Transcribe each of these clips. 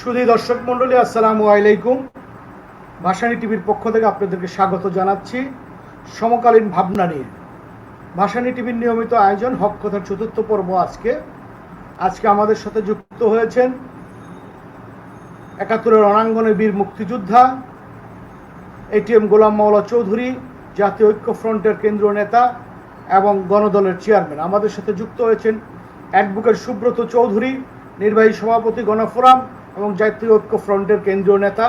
সুধী দর্শক মণ্ডলী, আসসালামু আলাইকুম। ভাসানী টিভির পক্ষ থেকে আপনাদেরকে স্বাগত জানাচ্ছি সমকালীন ভাবনা নিয়ে। ভাসানী টিভির নিয়মিত আয়োজন হক কথার চতুর্থ পর্ব। আজকে আমাদের সাথে যুক্ত হয়েছেন ৭১-এর রণাঙ্গনে বীর মুক্তিযোদ্ধা এটিএম গোলাম মাওলা চৌধুরী, জাতীয় ঐক্য ফ্রন্টের কেন্দ্রীয় নেতা এবং গণদলের চেয়ারম্যান। আমাদের সাথে যুক্ত হয়েছেন অ্যাডভোকেট সুব্রত চৌধুরী, নির্বাহী সভাপতি গণফোরাম এবং জাতীয় ঐক্য ফ্রন্টের কেন্দ্রীয় নেতা।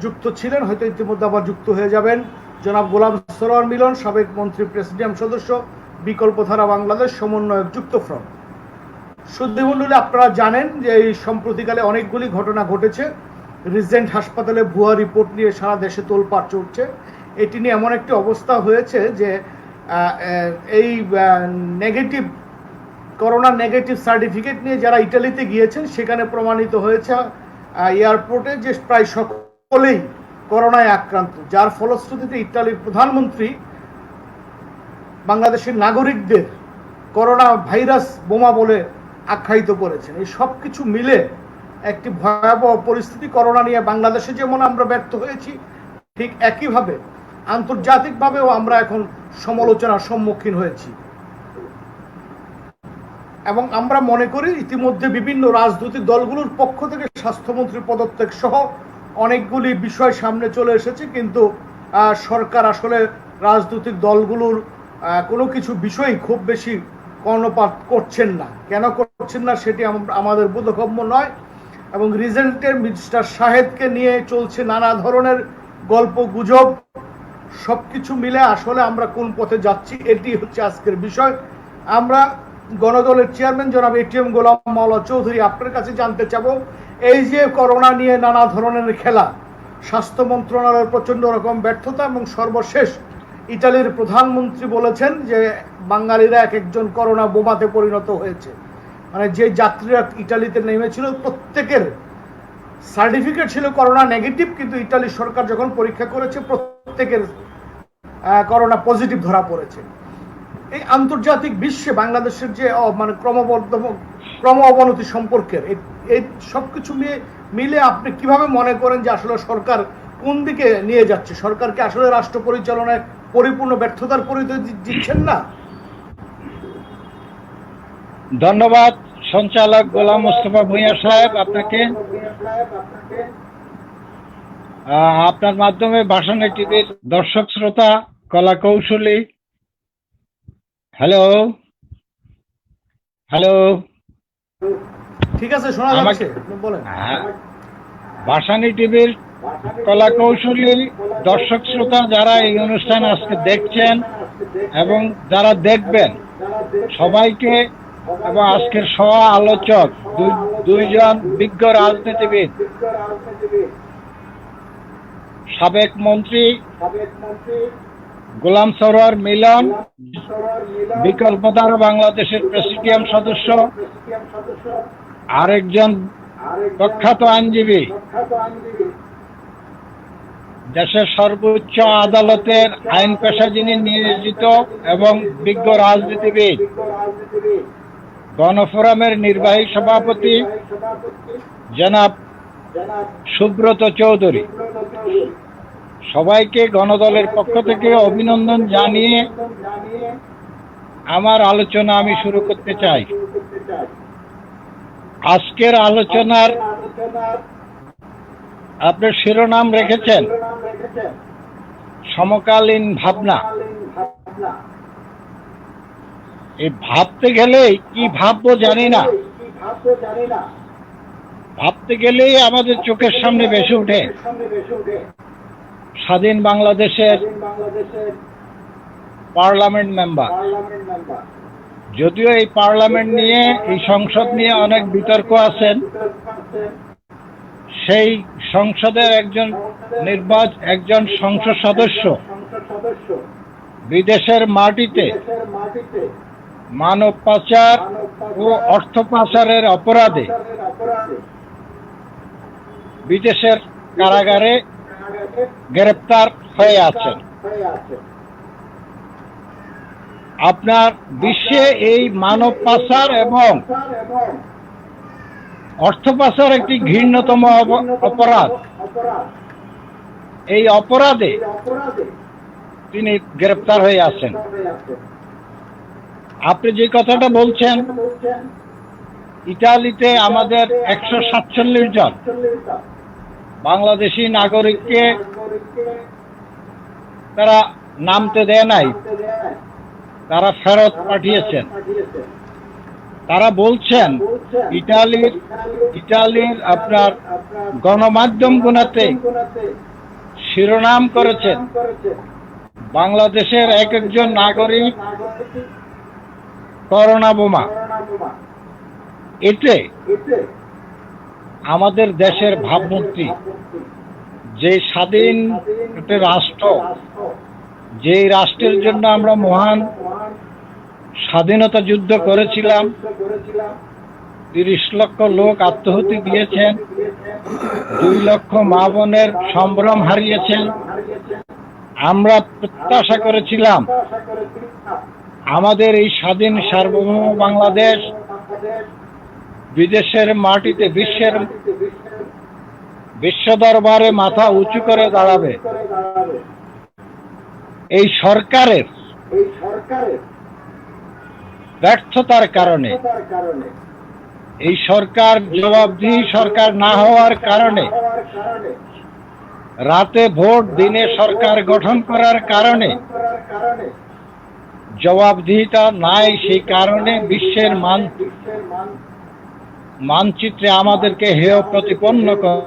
যুক্ত ছিলেন, হয়তো ইতিমধ্যে আবার যুক্ত হয়ে যাবেন, জনাব গোলাম সরোয়ার মিলন, সাবেক মন্ত্রী, প্রেসিডিয়াম সদস্য, বিকল্পধারা বাংলাদেশ সমন্বয়ক, যুক্ত ফ্রন্ট। সুধীমণ্ডলী, আপনারা জানেন যে এই সম্প্রতিকালে অনেকগুলি ঘটনা ঘটেছে। রিজেন্ট হাসপাতালে ভুয়া রিপোর্ট নিয়ে সারা দেশে তোলপাড় চড়ছে। এটি নিয়ে এমন একটি অবস্থা হয়েছে যে এই নেগেটিভ করোনা নেগেটিভ সার্টিফিকেট নিয়ে যারা ইটালিতে গিয়েছেন সেখানে প্রমাণিত হয়েছে এয়ারপোর্টে যে প্রায় সকলেই করোনায় আক্রান্ত, যার ফলশ্রুতিতে ইটালির প্রধানমন্ত্রী বাংলাদেশের নাগরিকদের করোনা ভাইরাস বোমা বলে আখ্যায়িত করেছেন। এই সব কিছু মিলে একটি ভয়াবহ পরিস্থিতি। করোনা নিয়ে বাংলাদেশে যেমন আমরা ব্যর্থ হয়েছি, ঠিক একইভাবে আন্তর্জাতিকভাবেও আমরা এখন সমালোচনার সম্মুখীন হয়েছি। এবং আমরা মনে করি ইতিমধ্যে বিভিন্ন রাজনৈতিক দলগুলোর পক্ষ থেকে স্বাস্থ্যমন্ত্রীর পদত্যাগ সহ অনেকগুলি বিষয় সামনে চলে এসেছে, কিন্তু সরকার আসলে রাজনৈতিক দলগুলোর কোনো কিছু বিষয় খুব বেশি কর্ণপাত করছেন না। কেন করছেন না সেটি আমাদের বোধগম্য নয়। এবং রিজেন্টের মিস্টার শাহেদকে নিয়ে চলছে নানা ধরনের গল্প গুজব। সব কিছু মিলে আসলে আমরা কোন পথে যাচ্ছি, এটি হচ্ছে আজকের বিষয়। আমরা গণদলের চেয়ারম্যান জনাব এটিএম গোলাম মাওলা চৌধুরী, আপনার কাছে জানতে চাবো, এই যে করোনা নিয়ে নানা ধরনের খেলা, স্বাস্থ্য মন্ত্রণালয়ের প্রচণ্ড রকম ব্যর্থতা, এবং সর্বশেষ ইটালির প্রধানমন্ত্রী বলেছেন যে বাঙালিরা এক একজন করোনা বোমাতে পরিণত হয়েছে। মানে যে যাত্রীরা ইটালিতে নেমেছিল প্রত্যেকের সার্টিফিকেট ছিল করোনা নেগেটিভ, কিন্তু ইটালি সরকার যখন পরীক্ষা করেছে প্রত্যেকের করোনা পজিটিভ ধরা পড়েছে। এই আন্তর্জাতিক বিশ্বে বাংলাদেশের যে ক্রম অবনতি সম্পর্কের এই সব কিছু মিলে আপনি কিভাবে মনে করেন যে আসলে সরকার কোন দিকে নিয়ে যাচ্ছে? সরকারকে আসলে রাষ্ট্র পরিচালনায় পরিপূর্ণ ব্যর্থতার পরিচয় দিচ্ছেন না? ধন্যবাদ সঞ্চালক গোলাম মোস্তফা ভূঁইয়া সাহেব, আপনাকে। আপনার মাধ্যমে ভাসানী টিভির দর্শক শ্রোতা, কলা কৌশলী, হ্যালো হ্যালো, ঠিক আছে, শোনা যাচ্ছে, বলেন। ভাসানী টিভির কলা কৌশলী দর্শক শ্রোতা যারা এই অনুষ্ঠান আজকে দেখছেন এবং যারা দেখবেন, সবাইকে এবং আজকের সহ আলোচক দুইজন বিজ্ঞ রাজনীতিবিদ, সাবেক মন্ত্রী গোলাম সরোয়ার মিলন, বিকল্পধারা বাংলাদেশের প্রেসিডিয়াম সদস্য, আরেকজন প্রখ্যাত আইনজীবী, দেশের সর্বোচ্চ আদালতের আইন পেশা যিনি নিয়োজিত এবং বিজ্ঞ রাজনীতিবিদ, গণফোরামের নির্বাহী সভাপতি জনাব সুব্রত চৌধুরী, সবাইকে গণদলের পক্ষ থেকে অভিনন্দন জানিয়ে আমার আলোচনা আমি শুরু করতে চাই। আজকের আলোচনার আপনার শিরোনাম রেখেছেন সমকালীন ভাবনা। এই ভাবতে গেলেই কি ভাববো জানি না, ভাবতে গেলেই আমাদের চোখের সামনে ভেসে ওঠে স্বাধীন বাংলাদেশের পার্লামেন্ট মেম্বার। যদিও এই পার্লামেন্ট নিয়ে, এই সংসদ নিয়ে অনেক বিতর্ক আছেন, সেই সংসদের একজন সংসদ সদস্য বিদেশের মাটিতে মানব পাচার ও অর্থ পাচারের অপরাধে বিদেশের কারাগারে গ্রেপ্তার হয়ে আছেন। আপনার বিশ্বে এই মানব পাচার এবং অর্থ পাচার একটি ঘৃণ্যতম অপরাধ। এই অপরাধে তিনি গ্রেপ্তার হয়ে আছেন। আপনি যে কথাটা বলছেন, ইতালিতে আমাদের 147 জন বাংলাদেশি নাগরিককে তারা নামতে দেয় নাই, তারা ফেরত পাঠিয়েছেন। তারা বলছেন ইটালির আপনার গণমাধ্যমগুলোতে শিরোনাম করেছেন বাংলাদেশের এক একজন নাগরিক করোনা বোমা। এতে আমাদের দেশের ভাবমূর্তি, যে স্বাধীন একটা রাষ্ট্র, যে রাষ্ট্রের জন্য আমরা মহান স্বাধীনতা যুদ্ধ করেছিলাম, 30 লক্ষ লোক আত্মাহুতি দিয়েছেন, 2 লক্ষ মা বোনের সম্ভ্রম হারিয়েছেন। আমরা প্রত্যাশা করেছিলাম আমাদের এই স্বাধীন সার্বভৌম বাংলাদেশ বিদেশের মাটিতে বিশ্ব দরবারে মাথা উঁচু করে দাঁড়াবে। এই সরকারের ব্যর্থতার কারণে, এই সরকার জবাবদিহি সরকার না হওয়ার কারণে, রাতে ভোট দিনে সরকার গঠন করার কারণে জবাবদিহিতা নাই। সেই কারণে বিশ্বের মানচিত্রে আমাদেরকে হেয় প্রতিপন্ন করে।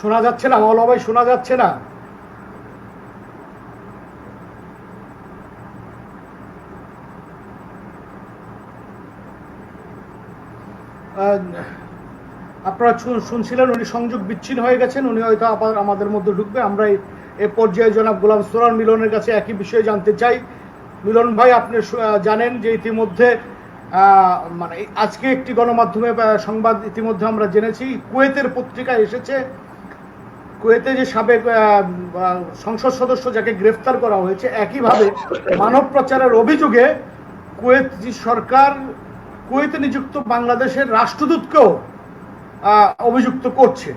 শোনা যাচ্ছে না মাওলা ভাই? শোনা যাচ্ছে না? আপনারা শুনছিলেন, উনি সংযোগ বিচ্ছিন্ন হয়ে গেছেন। উনি হয়তো আবার আমাদের মধ্যে ঢুকবে। আমরা এই পর্যায়ে জনাব গোলাম সোরার মিলনের কাছে একই বিষয়ে জানতে চাই। মিলন ভাই, আপনি জানেন যে ইতিমধ্যে মানে আজকে একটি গণমাধ্যমে সংবাদ ইতিমধ্যে আমরা জেনেছি, কুয়েতের পত্রিকায় এসেছে, কুয়েতে যে সাবেক সংসদ সদস্য যাকে গ্রেফতার করা হয়েছে, একইভাবে মানব পাচারের অভিযোগে কুয়েত সরকার কুয়েতে নিযুক্ত বাংলাদেশের রাষ্ট্রদূতকেও অভিযুক্ত করছে।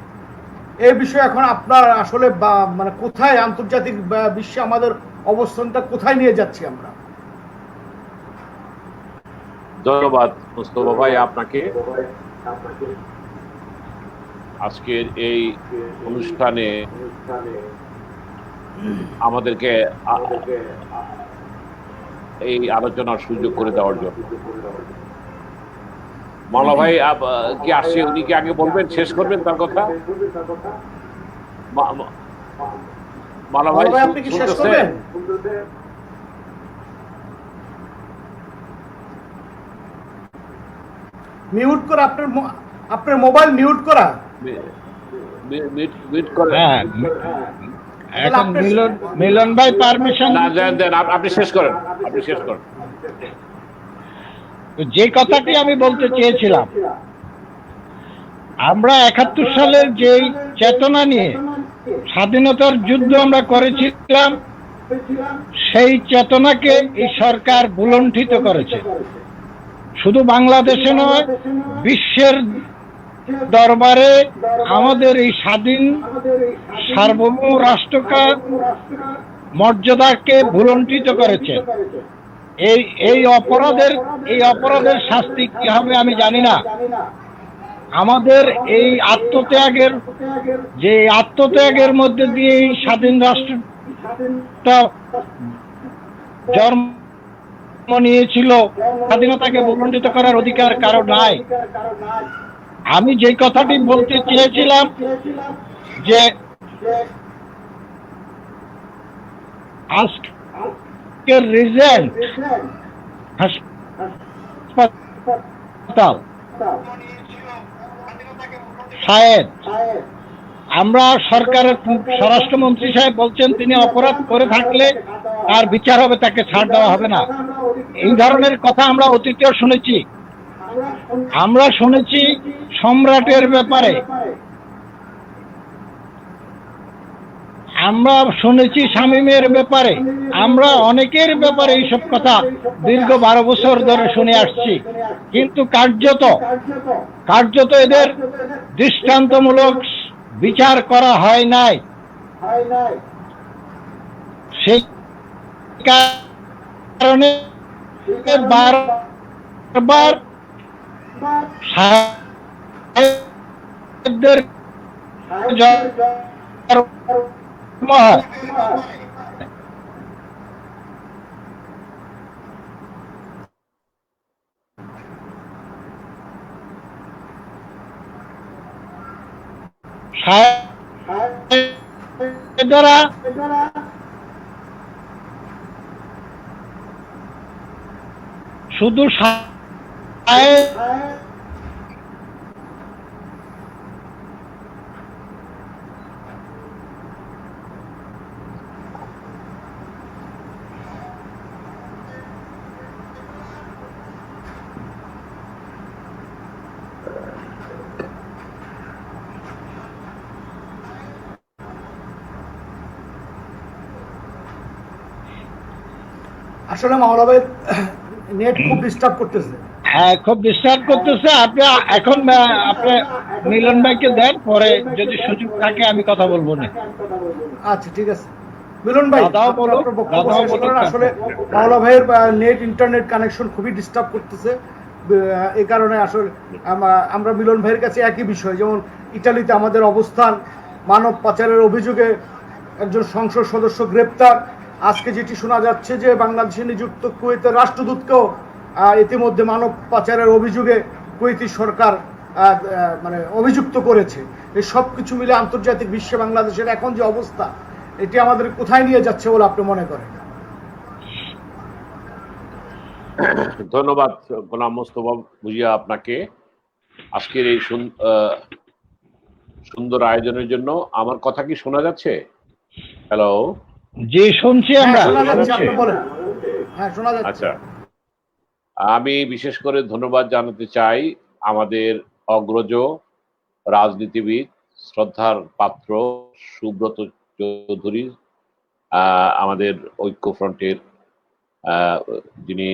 এই বিষয়ে এখন আপনার আসলে মানে কোথায় আন্তর্জাতিক বিশ্বে আমাদের অবস্থানটা কোথায় নিয়ে যাচ্ছি আমরা? ধন্যবাদ মুস্তফা ভাই আপনাকে। আজকের এই অনুষ্ঠানে আমাদেরকে এই আলোচনার সুযোগ করে দেওয়ার জন্য। মাওলা ভাই কি আসছে, উনি কি আগে বলবেন, শেষ করবেন তার কথা? মাওলা ভাই আপনি কি শেষ করবেন? মিউট করা, আপনার মোবাইল মিউট করা। হ্যাঁ, এখন মিলন ভাই পারমিশন দেন, আপনি শেষ করেন, আপনি শেষ করেন। যে কথাটি আমি বলতে চেয়েছিলাম, আমরা 71 সালের যে চেতনা নিয়ে স্বাধীনতার যুদ্ধ আমরা করেছিলাম, সেই চেতনাকে এই সরকার ভুলণ্ঠিত করেছে। শুধু বাংলাদেশে নয়, বিশ্বের দরবারে আমাদের এই স্বাধীন সার্বভৌম রাষ্ট্রকে মর্যাদাকে ভুলণ্ঠিত করেছে। এই অপরাধের শাস্তি কি হবে আমি জানি না। আমাদের এই আত্মত্যাগের মধ্যে দিয়ে এই স্বাধীন রাষ্ট্রটা জন্ম নিয়েছিল, স্বাধীনতাকে ভূখণ্ডিত করার অধিকার কারো নাই। আমি যে কথাটি বলতে চেয়েছিলাম যে আজকের রিজেন্ট হাসপাতাল শায়েদ, আমরা সরকারের স্বরাষ্ট্রমন্ত্রী সাহেব বলছেন তিনি অপরাধ করে থাকলে তার বিচার হবে, তাকে ছাড় দেওয়া হবে না। এই ধরনের কথা আমরা অতীতেও শুনেছি। আমরা শুনেছি সম্রাটের ব্যাপারে, আমরা শুনেছি শামীমের ব্যাপারে, আমরা অনেকের ব্যাপারে এইসব কথা দীর্ঘ 12 বছর ধরে শুনে আসছি, কিন্তু কার্যত এদের দৃষ্টান্তমূলক বিচার করা হয় নাই। সেই কারণে বারবার সাহেবদের দ্বারা শুধু আসলে মাওলা ভাই নেট খুব ডিস্টার্ব করতেছে। হ্যাঁ, খুব ডিস্টার্ব করতেছে। আপনি এখন আপনি মিলন ভাইকে দেন, পরে যদি সুযোগ থাকে আমি কথা বলবো না। আচ্ছা ঠিক আছে মিলন ভাই, দাদাও বলো, আপনার বক্তব্য দাদাও শেষ বলো। করেন। আসলে মাওলা ভাইয়ের নেট ইন্টারনেট কানেকশন খুবই ডিস্টার্ব করতেছে। এই কারণে আসলে আমরা মিলন ভাইয়ের কাছে একই বিষয়, যেমন ইটালিতে আমাদের অবস্থান, মানব পাচারের অভিযোগে একজন সংসদ সদস্য গ্রেপ্তার। আজকে যেটি শোনা যাচ্ছে যে বাংলাদেশে নিযুক্ত কুয়েতের রাষ্ট্রদূতকেও ইতিমধ্যে মানব পাচারের অভিযোগে কুয়েতি সরকার মানে অভিযুক্ত করেছে। এই সব কিছু মিলে আন্তর্জাতিক বিশ্বে বাংলাদেশের এখন যে অবস্থা, এটি আমাদের কোথায় নিয়ে যাচ্ছে বলে আপনি মনে করেন? ধন্যবাদ গোলাম মোস্তফা ভুঁইয়া আপনাকে আজকের এই সুন্দর আয়োজনের জন্য। আমার কথা কি শোনা যাচ্ছে? হ্যালো, জি শুনছি আমরা। হ্যাঁ শোনা যাচ্ছে। আচ্ছা, আমি বিশেষ করে ধন্যবাদ জানাতে চাই আমাদের অগ্রজ রাজনীতিবিদ, শ্রদ্ধার পাত্র সুব্রত চৌধুরী, আমাদের ঐক্যফ্রন্টের যিনি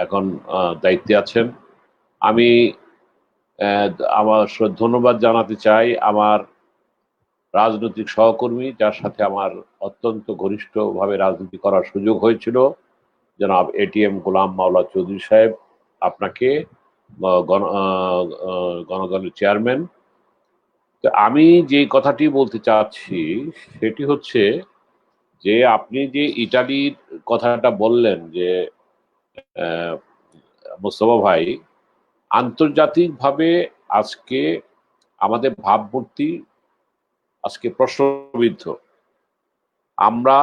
এখন দায়িত্বে আছেন। আমি আমার ধন্যবাদ জানাতে চাই আমার রাজনৈতিক সহকর্মী, যার সাথে আমার অত্যন্ত ঘনিষ্ঠভাবে রাজনীতি করার সুযোগ হয়েছিল, জনাব এটিএম গোলাম মাওলা চৌধুরী সাহেব, আপনাকে, গণদলের চেয়ারম্যান। তো আমি যে কথাটি বলতে চাচ্ছি সেটি হচ্ছে যে আপনি যে ইটালির কথাটা বললেন যে মোস্তফা ভাই, আন্তর্জাতিকভাবে আজকে আমাদের ভাবমূর্তি আজকে প্রশ্নবিদ্ধ। আমরা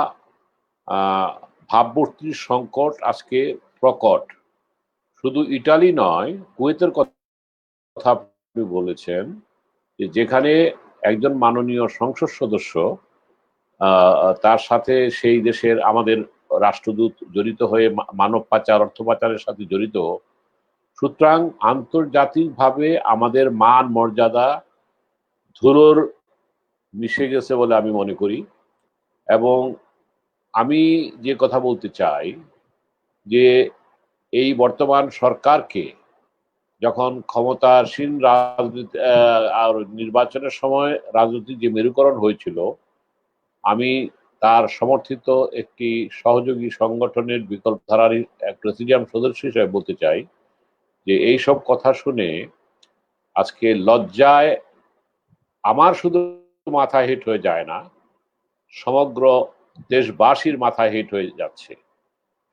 ভাবমূর্তির সংকট আজকে প্রকট। শুধু ইটালি নয়, কুয়েতের কথা আপনি বলেছেন, যে যেখানে একজন মাননীয় সংসদ সদস্য তার সাথে সেই দেশের আমাদের রাষ্ট্রদূত জড়িত হয়ে মানব পাচার, অর্থ পাচারের সাথে জড়িত। সুতরাং আন্তর্জাতিকভাবে আমাদের মান মর্যাদা ধুলোর মিশে গেছে বলে আমি মনে করি। এবং আমি যে কথা বলতে চাই যে এই বর্তমান সরকারকে যখন ক্ষমতাসীন রাজনীতি আর নির্বাচনের সময় রাজনৈতিক যে মেরুকরণ হয়েছিল, আমি তার সমর্থিত একটি সহযোগী সংগঠনের বিকল্পধারার প্রেসিডিয়াম সদস্য হিসেবে বলতে চাই যে এইসব কথা শুনে আজকে লজ্জায় আমার শুধু মাথা হিট হয়ে যায় না, সমগ্র দেশবাসীর মাথা হিট হয়ে যাচ্ছে।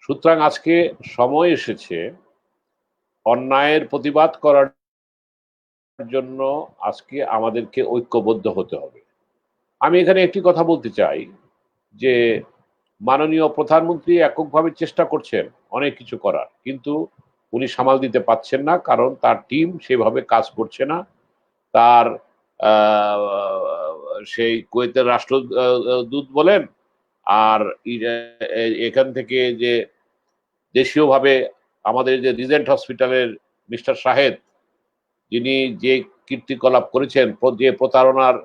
সুতরাং আজকে সময় এসেছে অন্যায়ের প্রতিবাদ করার জন্য আজকে আমাদেরকে ঐক্যবদ্ধ হতে হবে। আমি এখানে একটি কথা বলতে চাই যে মাননীয় প্রধানমন্ত্রী এককভাবে চেষ্টা করছেন অনেক কিছু করার, কিন্তু উনি সামাল দিতে পারছেন না, কারণ তার টিম সেভাবে কাজ করছে না। তার সেই কুয়েতের রাষ্ট্রদূত বলেন, আর এখান থেকে যে দেশীয়ভাবে আমাদের যে রিজেন্ট হসপিটালের মিস্টার শাহেদ, যিনি যে কীর্তিকলাপ করেছেন, যে প্রতারণার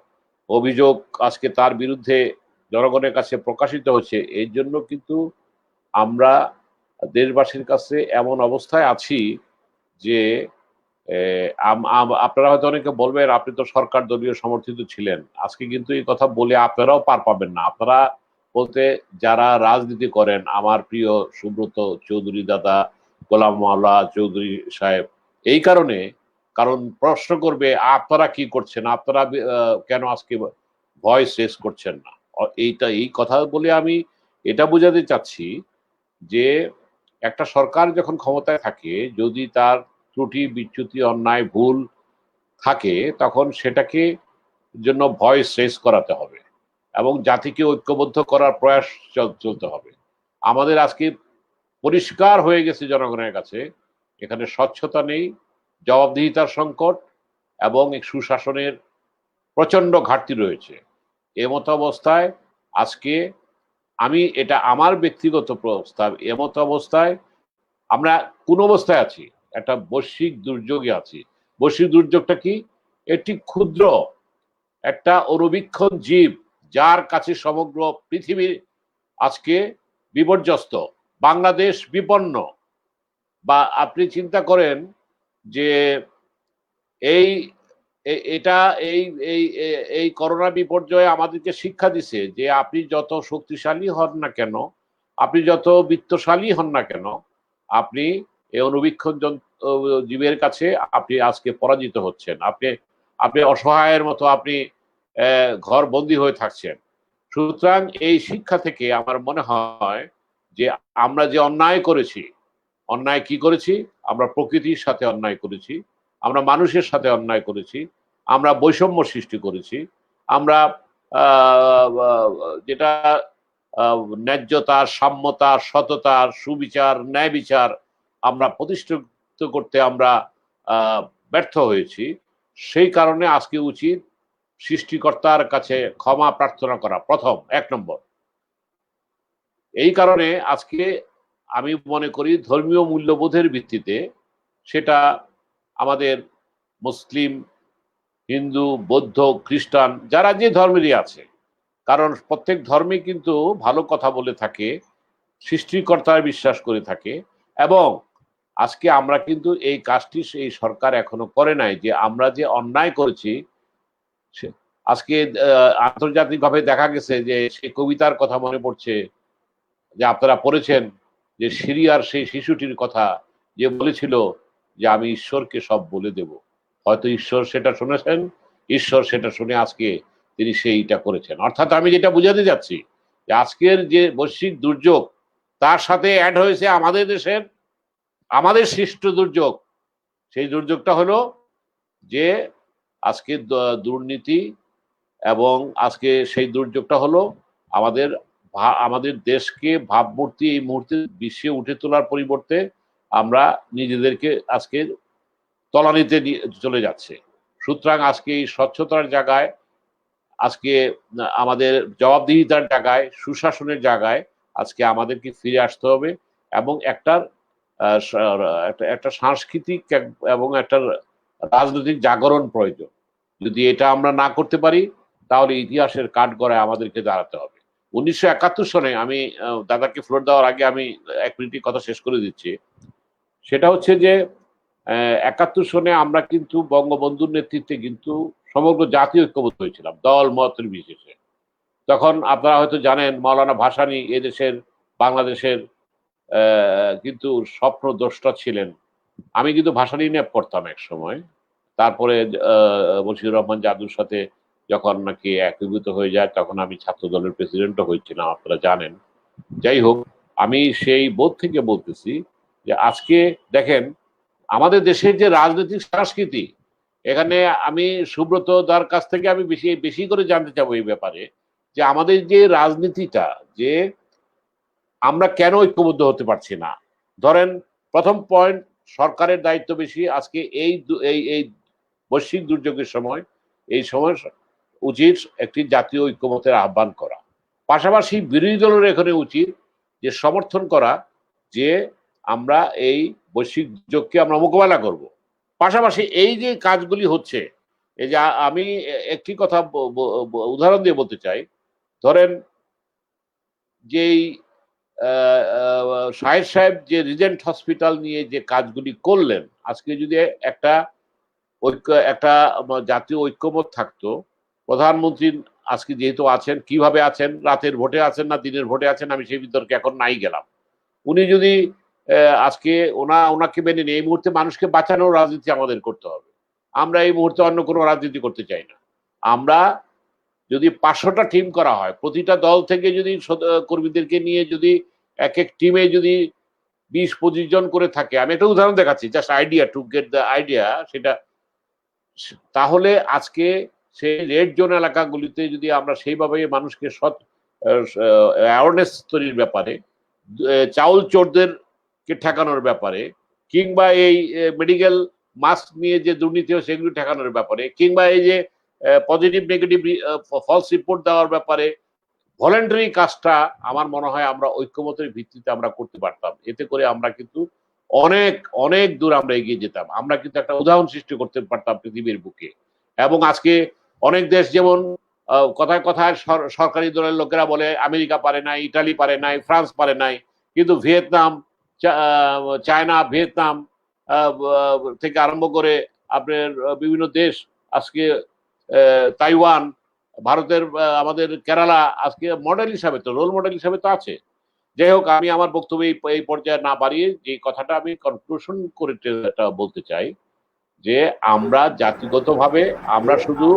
অভিযোগ আজকে তার বিরুদ্ধে জনগণের কাছে প্রকাশিত হচ্ছে, এই জন্য কিন্তু আমরা দেশবাসীর কাছে এমন অবস্থায় আছি যে আপনারা হয়তো অনেকে বলবেন আপনি তো সরকার দলীয় সমর্থিত ছিলেন, আজকে কিন্তু এই কথা বলে আপনারাও পার পাবেন না। আপনারা বলতে যারা রাজনীতি করেন, আমার প্রিয় সুব্রত চৌধুরী দাদা, গোলাম মাওলা চৌধুরী সাহেব, এই কারণে, কারণ প্রশ্ন করবে আপনারা কি করছেন, আপনারা কেন আজকে ভয়েস রেজ করছেন না। এই কথা বলে আমি এটা বোঝাতে চাচ্ছি যে একটা সরকার যখন ক্ষমতায় থাকে, যদি তার ত্রুটি বিচ্যুতি অন্যায় ভুল থাকে, তখন সেটাকে জন্য ভয়েস রেজ করাতে হবে এবং জাতিকে ঐক্যবদ্ধ করার প্রয়াস চলতে হবে। আমাদের আজকে পরিষ্কার হয়ে গেছে জনগণের কাছে, এখানে স্বচ্ছতা নেই, জবাবদিহিতার সংকট এবং সুশাসনের প্রচন্ড ঘাটতি রয়েছে। এমত অবস্থায় আজকে এটা আমার ব্যক্তিগত প্রস্তাব, এমত অবস্থায় আমরা কোন অবস্থায় আছি, একটা বৈশ্বিক দুর্যোগে আছি। বৈশ্বিক দুর্যোগটা কি? একটি ক্ষুদ্র একটা অণুবীক্ষণ জীব, যার কাছে সমগ্র পৃথিবী আজকে বিপর্যস্ত, বাংলাদেশ বিপন্ন। বা আপনি চিন্তা করেন যে এই এটা এই এই এই করোনা বিপর্যয় আমাদেরকে শিক্ষা দিছে যে আপনি যত শক্তিশালী হন না কেন, আপনি যত বিত্তশালী হন না কেন, আপনি এই অণুবীক্ষণ জীবের কাছে আপনি আজকে পরাজিত হচ্ছেন। আপনি আপনি অসহায়ের মতো আপনি ঘর বন্দী হয়ে থাকছেন। সুতরাং এই শিক্ষা থেকে আমার মনে হয় যে আমরা যে অন্যায় করেছি, অন্যায় কি করেছি? আমরা প্রকৃতির সাথে অন্যায় করেছি, আমরা মানুষের সাথে অন্যায় করেছি, আমরা বৈষম্য সৃষ্টি করেছি, আমরা যেটা ন্যায্যতার, সাম্যতার, সততার, সুবিচার, ন্যায় বিচার আমরা প্রতিষ্ঠিত করতে আমরা ব্যর্থ হয়েছি। সেই কারণে আজকে উচিত সৃষ্টিকর্তার কাছে ক্ষমা প্রার্থনা করা, প্রথম 1 নম্বর। এই কারণে আজকে আমি মনে করি ধর্মীয় মূল্যবোধের ভিত্তিতে, সেটা আমাদের মুসলিম, হিন্দু, বৌদ্ধ, খ্রিস্টান, যারা যে ধর্মেরই আছে, কারণ প্রত্যেক ধর্মে কিন্তু ভালো কথা বলে থাকে, সৃষ্টিকর্তার বিশ্বাস করে থাকে। এবং আজকে আমরা কিন্তু এই কাজটি এই সরকার এখনো করে নাই, যে আমরা যে অন্যায় করেছি। আজকে আন্তর্জাতিকভাবে দেখা গেছে যে সেই কবিতার কথা মনে পড়ছে, যে আপনারা পড়েছেন, যে সিরিয়ার সেই শিশুটির কথা, যে বলেছিল যে আমি ঈশ্বরকে সব বলে দেব। হয়তো ঈশ্বর সেটা শুনেছেন, ঈশ্বর সেটা শুনে আজকে তিনি সেইটা করেছেন। অর্থাৎ আমি যেটা বুঝাতে যাচ্ছি, যে আজকের যে বৈশ্বিক দুর্যোগ, তার সাথে অ্যাড হয়েছে আমাদের দেশের, আমাদের সৃষ্ট দুর্যোগ। সেই দুর্যোগটা হলো যে আজকে দুর্নীতি, এবং আজকে সেই দুর্যোগটা হলো আমাদের দেশকে ভাবমূর্তি এই মুহূর্তে বিশ্বে উঠে তোলার পরিবর্তে আমরা নিজেদেরকে আজকে তলানিতে চলে যাচ্ছে। সুতরাং আজকে এই স্বচ্ছতার জায়গায়, আজকে আমাদের জবাবদিহিতার জায়গায়, সুশাসনের জায়গায় আজকে আমাদেরকে ফিরে আসতে হবে, এবং একটা সাংস্কৃতিক এবং একটা রাজনৈতিক জাগরণ প্রয়োজন। যদি এটা আমরা না করতে পারি, তাহলে ইতিহাসের কাঠগড়ায় আমাদেরকে দাঁড়াতে হবে। 1971 সনে, আমি দাদাকে ফ্লোর দেওয়ার আগে আমি 1 মিনিটের কথা শেষ করে দিচ্ছি। সেটা হচ্ছে যে 71 সনে আমরা কিন্তু বঙ্গবন্ধুর নেতৃত্বে কিন্তু সমগ্র জাতীয় ঐক্যবদ্ধ হয়েছিলাম, দল মত নির্বিশেষে। তখন আপনারা হয়তো জানেন, মাওলানা ভাসানী এদেশের, বাংলাদেশের কিন্তু স্বপ্নদ্রষ্টা ছিলেন। আমি কিন্তু ভাসানী নিয়ে পড়তাম এক সময়। তারপরে মশিউর রহমান জাদুর সাথে যখন নাকি একীভূত হয়ে যায়, তখন আমি ছাত্র দলের প্রেসিডেন্টও হয়েছিলাম, আপনারা জানেন। যাই হোক, আমি সেই বোধ থেকে বলতেছি যে আজকে দেখেন আমাদের দেশের যে রাজনৈতিক সংস্কৃতি, এখানে আমি সুব্রত দার কাছ থেকে আমি বেশি বেশি করে জানতে চাবো এই ব্যাপারে, যে আমাদের যে রাজনীতিটা, যে আমরা কেন ঐক্যবদ্ধ হতে পারছি না। ধরেন, প্রথম পয়েন্ট, সরকারের দায়িত্ব বেশি। আজকে এই বৈশ্বিক দুর্যোগের সময়, এই সময় উচিত একটি জাতীয় ঐক্যমতের আহ্বান করা। পাশাপাশি বিরোধী দলের এখানে উচিত যে সমর্থন করা, যে আমরা এই বৈশ্বিক দুর্যোগকে আমরা মোকাবেলা করব। পাশাপাশি এই যে কাজগুলি হচ্ছে, এই যে আমি একটি কথা উদাহরণ দিয়ে বলতে চাই। ধরেন, যেই শাহেদ সাহেব যে রিজেন্ট হসপিটাল নিয়ে যে কাজগুলি করলেন, আজকে যদি একটা একটা জাতীয় ঐক্যমত থাকতো, প্রধানমন্ত্রী আজকে যেহেতু আছেন, কিভাবে আছেন, রাতের ভোটে আছেন না দিনের ভোটে আছেন, আমি সেই বিতর্কে এখন নাই গেলাম। উনি যদি আজকে ওনাকে মেনে নিয়ে এই মুহূর্তে মানুষকে বাঁচানোর রাজনীতি আমাদের করতে হবে। আমরা এই মুহূর্তে অন্য কোনো রাজনীতি করতে চাই না। আমরা যদি 500টা টিম করা হয়, প্রতিটা দল থেকে যদি কর্মীদেরকে নিয়ে যদি এক এক টিমে যদি 20-25 জন করে থাকে, আমি একটা উদাহরণ দেখাচ্ছি, just idea, to get the idea, সেটা তাহলে আজকে সেই রেড জোন এলাকাগুলিতে যদি আমরা সেইভাবে মানুষকে অ্যাওয়ারনেস তৈরির ব্যাপারে, চাউল চোরদেরকে ঠেকানোর ব্যাপারে, কিংবা এই মেডিকেল মাস্ক নিয়ে যে দুর্নীতি হয় সেগুলি ঠেকানোর ব্যাপারে, কিংবা এই যে পজিটিভ নেগেটিভ ফলস রিপোর্ট দেওয়ার ব্যাপারে ভলেন্টারি কাজটা, আমার মনে হয় আমরা ঐক্যমতের ভিত্তিতে আমরা করতে পারতাম। এতে করে আমরা কিন্তু অনেক অনেক দূর আমরা এগিয়ে যেতাম। আমরা কিন্তু একটা উদাহরণ সৃষ্টি করতে পারতাম পৃথিবীর বুকে। এবং আজকে অনেক দেশ, যেমন কথায় কথায় সরকারি দলের লোকেরা বলে আমেরিকা পারে নাই, ইটালি পারে নাই, ফ্রান্স পারে নাই, কিন্তু ভিয়েতনাম, চায়না, ভিয়েতনাম থেকে আরম্ভ করে আপনার বিভিন্ন দেশ আজকে, তাইওয়ান, ভারতের আমাদের কেরালা আজকে মডেল হিসাবে, তো রোল মডেল হিসাবে তো আছে। যাই হোক, আমি আমার বক্তব্য এই পর্যায়ে না বাড়িয়ে যে কথাটা আমি কনক্লুশন করে বলতে চাই, যে আমরা জাতিগতভাবে আমরা শুধু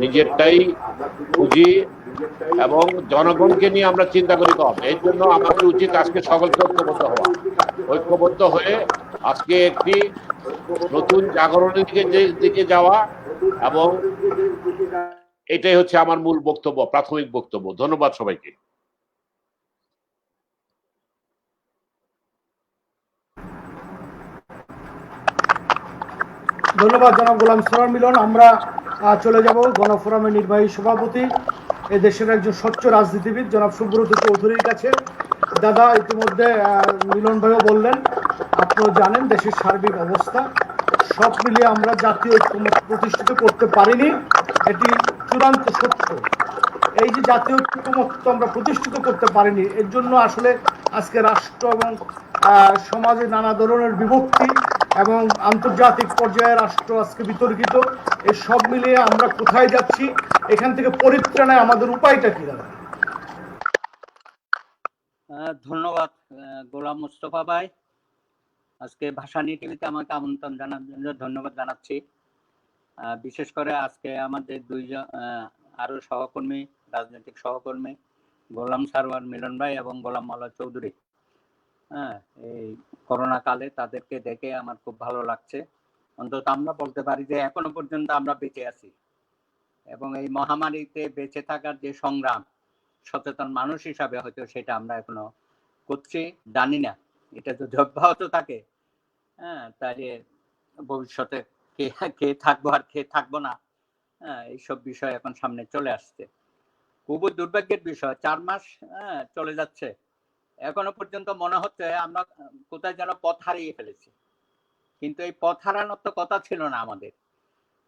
নিজেরটাই বুঝি এবং জনগণকে নিয়ে আমরা চিন্তা করি কম। এর জন্য আমাদের উচিত আজকে সকলকে ঐক্যবদ্ধ হওয়া, ঐক্যবদ্ধ হয়ে আজকে একটি নতুন জাগরণের দিকে যাওয়া। এবং এটাই হচ্ছে আমার মূল বক্তব্য, প্রাথমিক বক্তব্য। ধন্যবাদ সবাইকে। ধন্যবাদ জনাব গোলাম সরোয়ার মিলন। আমরা চলে যাব গণফোরামের নির্বাহী সভাপতি, এদেশের একজন স্বচ্ছ রাজনীতিবিদ জনাব সুব্রত চৌধুরীর কাছে। দাদা, ইতিমধ্যে মিলন ভাইও বললেন, আপনিও জানেন দেশের সার্বিক অবস্থা, সব মিলিয়ে আমরা জাতীয় ঐক্যমত প্রতিষ্ঠিত করতে পারিনি, এটি চূড়ান্ত সত্য। এই যে জাতীয় ঐক্যমত আমরা প্রতিষ্ঠিত করতে পারিনি, এর জন্য আসলে আজকে রাষ্ট্র এবং সমাজে নানা ধরনের বিভক্তি এবং আন্তর্জাতিক পর্যায়ে রাষ্ট্র আজকে বিতর্কিত। এই সব মিলিয়ে আমরা কোথায় যাচ্ছি, এখান থেকে পরিত্রাণে আমাদের উপায়টা কি দাদা? ধন্যবাদ গোলাম মোস্তফা ভাই, আজকে ভাসানী টিভিতে আমাকে আমন্ত্রণ জানার জন্য ধন্যবাদ জানাচ্ছি। বিশেষ করে আজকে আমাদের দুইজন আরো সহকর্মী, রাজনৈতিক সহকর্মী গোলাম সারওয়ার মিলন ভাই এবং গোলাম মাওলা চৌধুরী, এই করোনা কালে তাদেরকে দেখে আমার খুব ভালো লাগছে। অন্তত আমরা বলতে পারি যে এখনো পর্যন্ত আমরা বেঁচে আছি এবং এই মহামারীতে বেঁচে থাকার যে সংগ্রাম, সচেতন মানুষ হিসাবে হয়তো সেটা আমরা এখনো করছি, জানি না এটা যদি অব্যাহত থাকে, তাহলে ভবিষ্যতে কে থাকবো আর কে থাকবো না, এইসব বিষয় এখন সামনে চলে আসছে। খুবই দুর্ভাগ্যের বিষয়, 4 মাস চলে যাচ্ছে, এখনো পর্যন্ত মনে হচ্ছে আমরা কোথায় যেন পথ হারিয়ে ফেলেছি। কিন্তু এই পথ হারানোর তো কথা ছিল না আমাদের।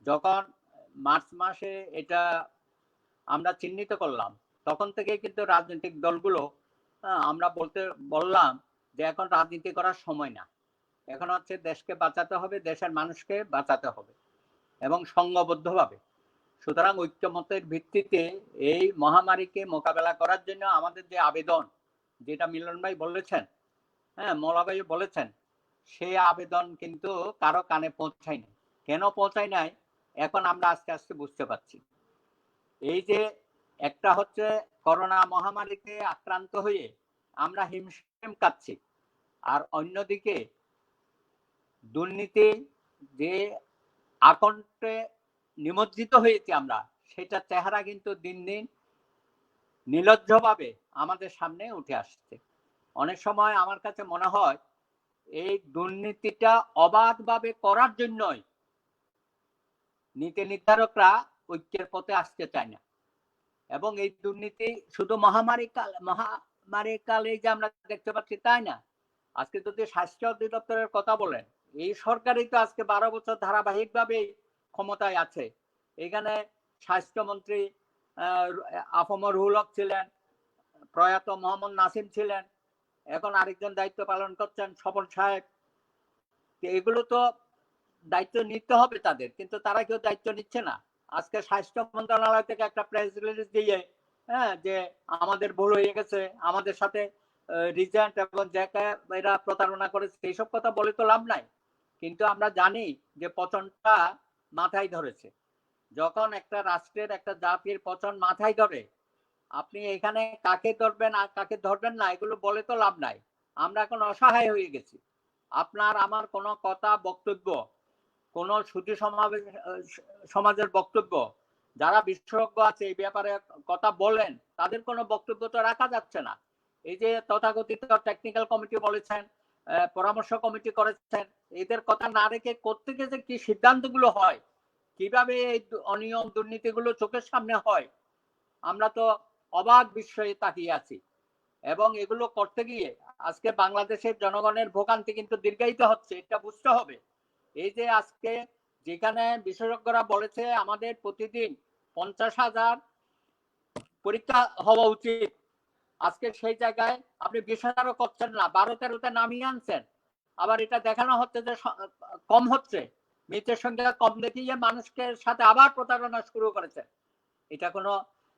যখন মার্চ মাসে এটা আমরা চিহ্নিত করলাম, তখন থেকে কিন্তু রাজনৈতিক দলগুলো আমরা বললাম যে এখন রাজনীতি করার সময় না, এখন হচ্ছে দেশকে বাঁচাতে হবে, দেশের মানুষকে বাঁচাতে হবে এবং সংঘবদ্ধভাবে। সুতরাং ঐক্যমতের ভিত্তিতে এই মহামারীকে মোকাবেলা করার জন্য আমাদের যে আবেদন, যেটা মিলন ভাই বলেছেন, মৌলা ভাই বলেছেন, সেই আবেদন কিন্তু কারো কানে পৌঁছায়নি। কেন পৌঁছায় নাই এখন আমরা আস্তে আস্তে বুঝতে পারছি। এই যে একটা হচ্ছে করোনা মহামারীতে আক্রান্ত হয়ে আমরা হিমশিম কাটছি, আর অন্যদিকে দুর্নীতি যে আকণ্ঠে নিমজ্জিত হয়েছি আমরা, সেটা চেহারা কিন্তু দিন দিন নির্লজ্জভাবে আমাদের সামনে উঠে আসছে। অনেক সময় আমার কাছে মনে হয় এই দুর্নীতিটা অবাধভাবে করার জন্যই নীতি নির্ধারকরা ঐক্যের পথে আসতে চায় না। এবং এই দুর্নীতি শুধু মহামারী কালে যে আমরা দেখতে পাচ্ছি তাই না। আজকে যদি স্বাস্থ্য অধিদপ্তরের কথা বলেন, এই সরকারই তো আজকে 12 বছর ধারাবাহিকভাবে ক্ষমতায় আছে। এখানে স্বাস্থ্যমন্ত্রী আফমর রুহুল হক ছিলেন, প্রয়াত মোহাম্মদ নাসিম ছিলেন, এখন আরেকজন দায়িত্ব পালন করছেন স্বপন সাহেব। এগুলো তো দায়িত্ব নিতে হবে তাদের, কিন্তু তারা কেউ দায়িত্ব নিচ্ছে না। আজকে স্বাস্থ্য মন্ত্রণালয় থেকে একটা প্রেস রিলিজ দিয়ে যে আমাদের ভুল হয়ে গেছে, আমাদের সাথে রিজেন্ট এবং জ্যাকে এরা প্রতারণা করেছে, এইসব কথা বলে তো লাভ নাই। কিন্তু আমরা জানি যে পচনটা মাথায় ধরেছে। যখন একটা রাষ্ট্রের একটা জাতির পচন মাথায় ধরে, আপনি এখানে কাকে ধরবেন আর কাকে ধরবেন না এগুলো বলে তো লাভ নাই। আমরা এখন অসহায় হয়ে গেছি। আপনার আমার কোনো কথা বক্তব্য, কোন সুধী সমাজের বক্তব্য, যারা বিশেষজ্ঞ আছে এই ব্যাপারে কথা বলেন, তাদের কোনো বক্তব্য তো রাখা যাচ্ছে না। এই যে তথাকথিত টেকনিক্যাল কমিটি বলেছেন, পরামর্শ কমিটি করেছেন, এদের কথা না রেখে কোত্থেকে যে কি সিদ্ধান্তগুলো হয়, কিভাবে এই অনিয়ম দুর্নীতিগুলো চোখের সামনে হয়, আমরা তো অবাক বিস্ময়ে তাকিয়ে আছি। এবং এগুলো করতে গিয়ে আজকে বাংলাদেশের জনগণের ভোগান্তি কিন্তু দীর্ঘায়িত হচ্ছে, এটা বুঝতে হবে। এই যে আজকে যেখানে বিশেষজ্ঞরা বলেছে আমাদের প্রতিদিন 50,000 পরীক্ষা হওয়া উচিত, আজকে সেই জায়গায় আপনি 20,000ও করছেন না, 12-13তে নামিয়ে আনছেন। আবার এটা দেখানো হচ্ছে যে কম হচ্ছে, মৃতের সংখ্যা কম দেখিয়ে মানুষকে সাথে আবার প্রতারণা শুরু করেছে। এটা কোনো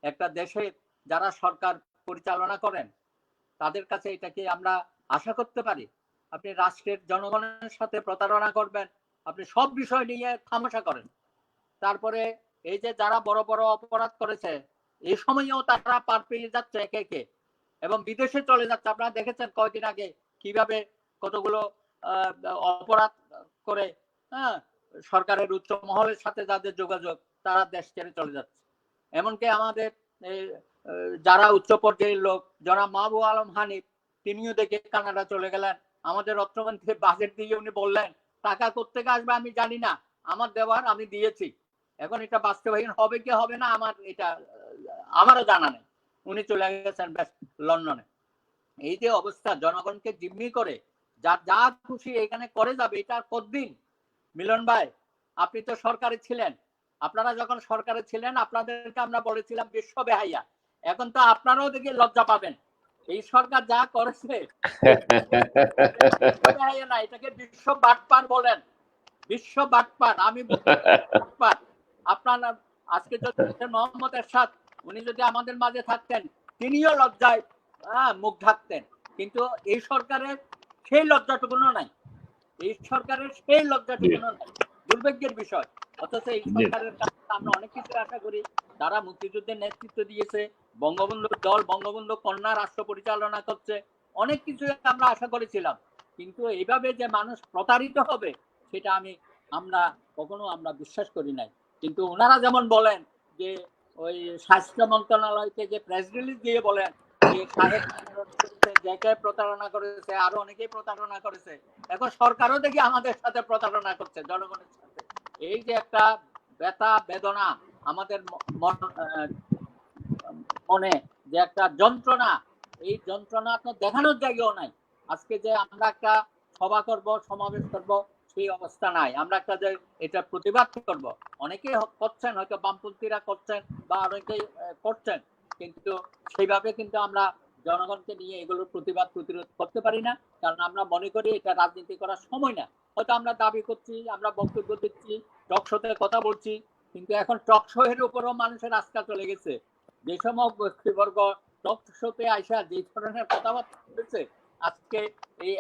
একটা দেশে যারা সরকার পরিচালনা করেন তাদের কাছে এটা কি আমরা আশা করতে পারি? আপনি রাষ্ট্রের জনগণের সাথে প্রতারণা করবেন, আপনি সব বিষয় নিয়ে তামাশা করেন। তারপরে এই যে যারা বড় বড় অপরাধ করেছে এই সময়েও তারা পার পেয়ে যাচ্ছে একে একে এবং বিদেশে চলে যাচ্ছে। আপনারা দেখেছেন কয়েকদিন আগে কিভাবে কতগুলো অপরাধ করে সরকারের উচ্চ মহলের সাথে যাদের যোগাযোগ তারা দেশ ছেড়ে চলে যাচ্ছে। এমনকি আমাদের যারা উচ্চ পর্যায়ের লোক, যারা মাহবুব আলম হানিফ, তিনিও দেখে কানাডা চলে গেলেন। আমাদের অর্থমন্ত্রী বাজেট দিয়ে উনি বললেন টাকা কোত্থেকে আসবে আমি জানি না, আমার দেওয়ার আমি দিয়েছি। এখন এটা বাস্তবায়ন হবে কি হবে না আমারও জানা নেই। উনি চলে গেছেন লন্ডনে। এই যে অবস্থা, জনগণকে জিম্মি করে যা খুশি এখানে করে যাবে, এটা কতদিন? মিলন ভাই, আপনি তো সরকারে ছিলেন, আপনারা যখন সরকারে ছিলেন আপনাদেরকে আমরা বলেছিলাম বিশ্ব বেহাইয়া। এখন তো আপনারাও দেখি লজ্জা পাবেন। এই সরকার যা করেছে না, এটাকে বিশ্ব বাটপার বলেন। বিশ্ব বাটপার। আমি আপনারা আজকে যদি মোহাম্মদ এরশাদ উনি যদি আমাদের মাঝে থাকতেন তিনিও লজ্জায় মুখ ঢাকতেন, কিন্তু এই সরকারের সেই লজ্জাটুকুনো নাই। এই সরকারের সেই লজ্জাটুকুনো নাই, দুর্ভাগ্যের বিষয়। অথচ এই সরকারের কাছে আমরা অনেক কিছু আশা করি। তারা মুক্তিযুদ্ধের নেতৃত্ব দিয়েছে, বঙ্গবন্ধুর দল বঙ্গবন্ধু কন্যা রাষ্ট্র পরিচালনা করছে, অনেক কিছু আমরা আশা করেছিলাম। কিন্তু এইভাবে যে মানুষ প্রতারিত হবে সেটা আমরা কখনো বিশ্বাস করি নাই। কিন্তু ওনারা যেমন বলেন যে ওই স্বাস্থ্য মন্ত্রণালয় থেকে প্রেস রিলিজ দিয়ে বলেন যে সাহেব প্রতারণা করেছে, আরো অনেকেই প্রতারণা করেছে। এখন সরকারও দেখি আমাদের সাথে প্রতারণা করছে, জনগণের সাথে। এই যে একটা ব্যথা বেদনা আমাদের মনে, যে একটা যন্ত্রণা, এই যন্ত্রণা তো দেখানোর জায়গাও নাই। আজকে যে আমরা একটা সভা করব, সমাবেশ করব, সেই অবস্থা নাই। আমরা একটা যে এটা প্রতিবাদ করব, অনেকেই করছেন, হয়তো বামপন্থীরা করছেন বা অনেকেই করছেন, কিন্তু সেইভাবে কিন্তু আমরা জনগণকে নিয়ে এগুলোর প্রতিবাদ প্রতিরোধ করতে পারি না। কারণ আমরা মনে করি এটা রাজনীতি করার সময় না। হয়তো আমরা দাবি করছি, আমরা বক্তব্য দিচ্ছি, টক শোতে কথা বলছি, কিন্তু এখন টক শো এর উপরও মানুষের আস্থা চলে গেছে। যে সময় ব্যক্তিবর্গ টক শোতে আইসা যে ধরনের কথাবার্তা বলেছে, আজকে এই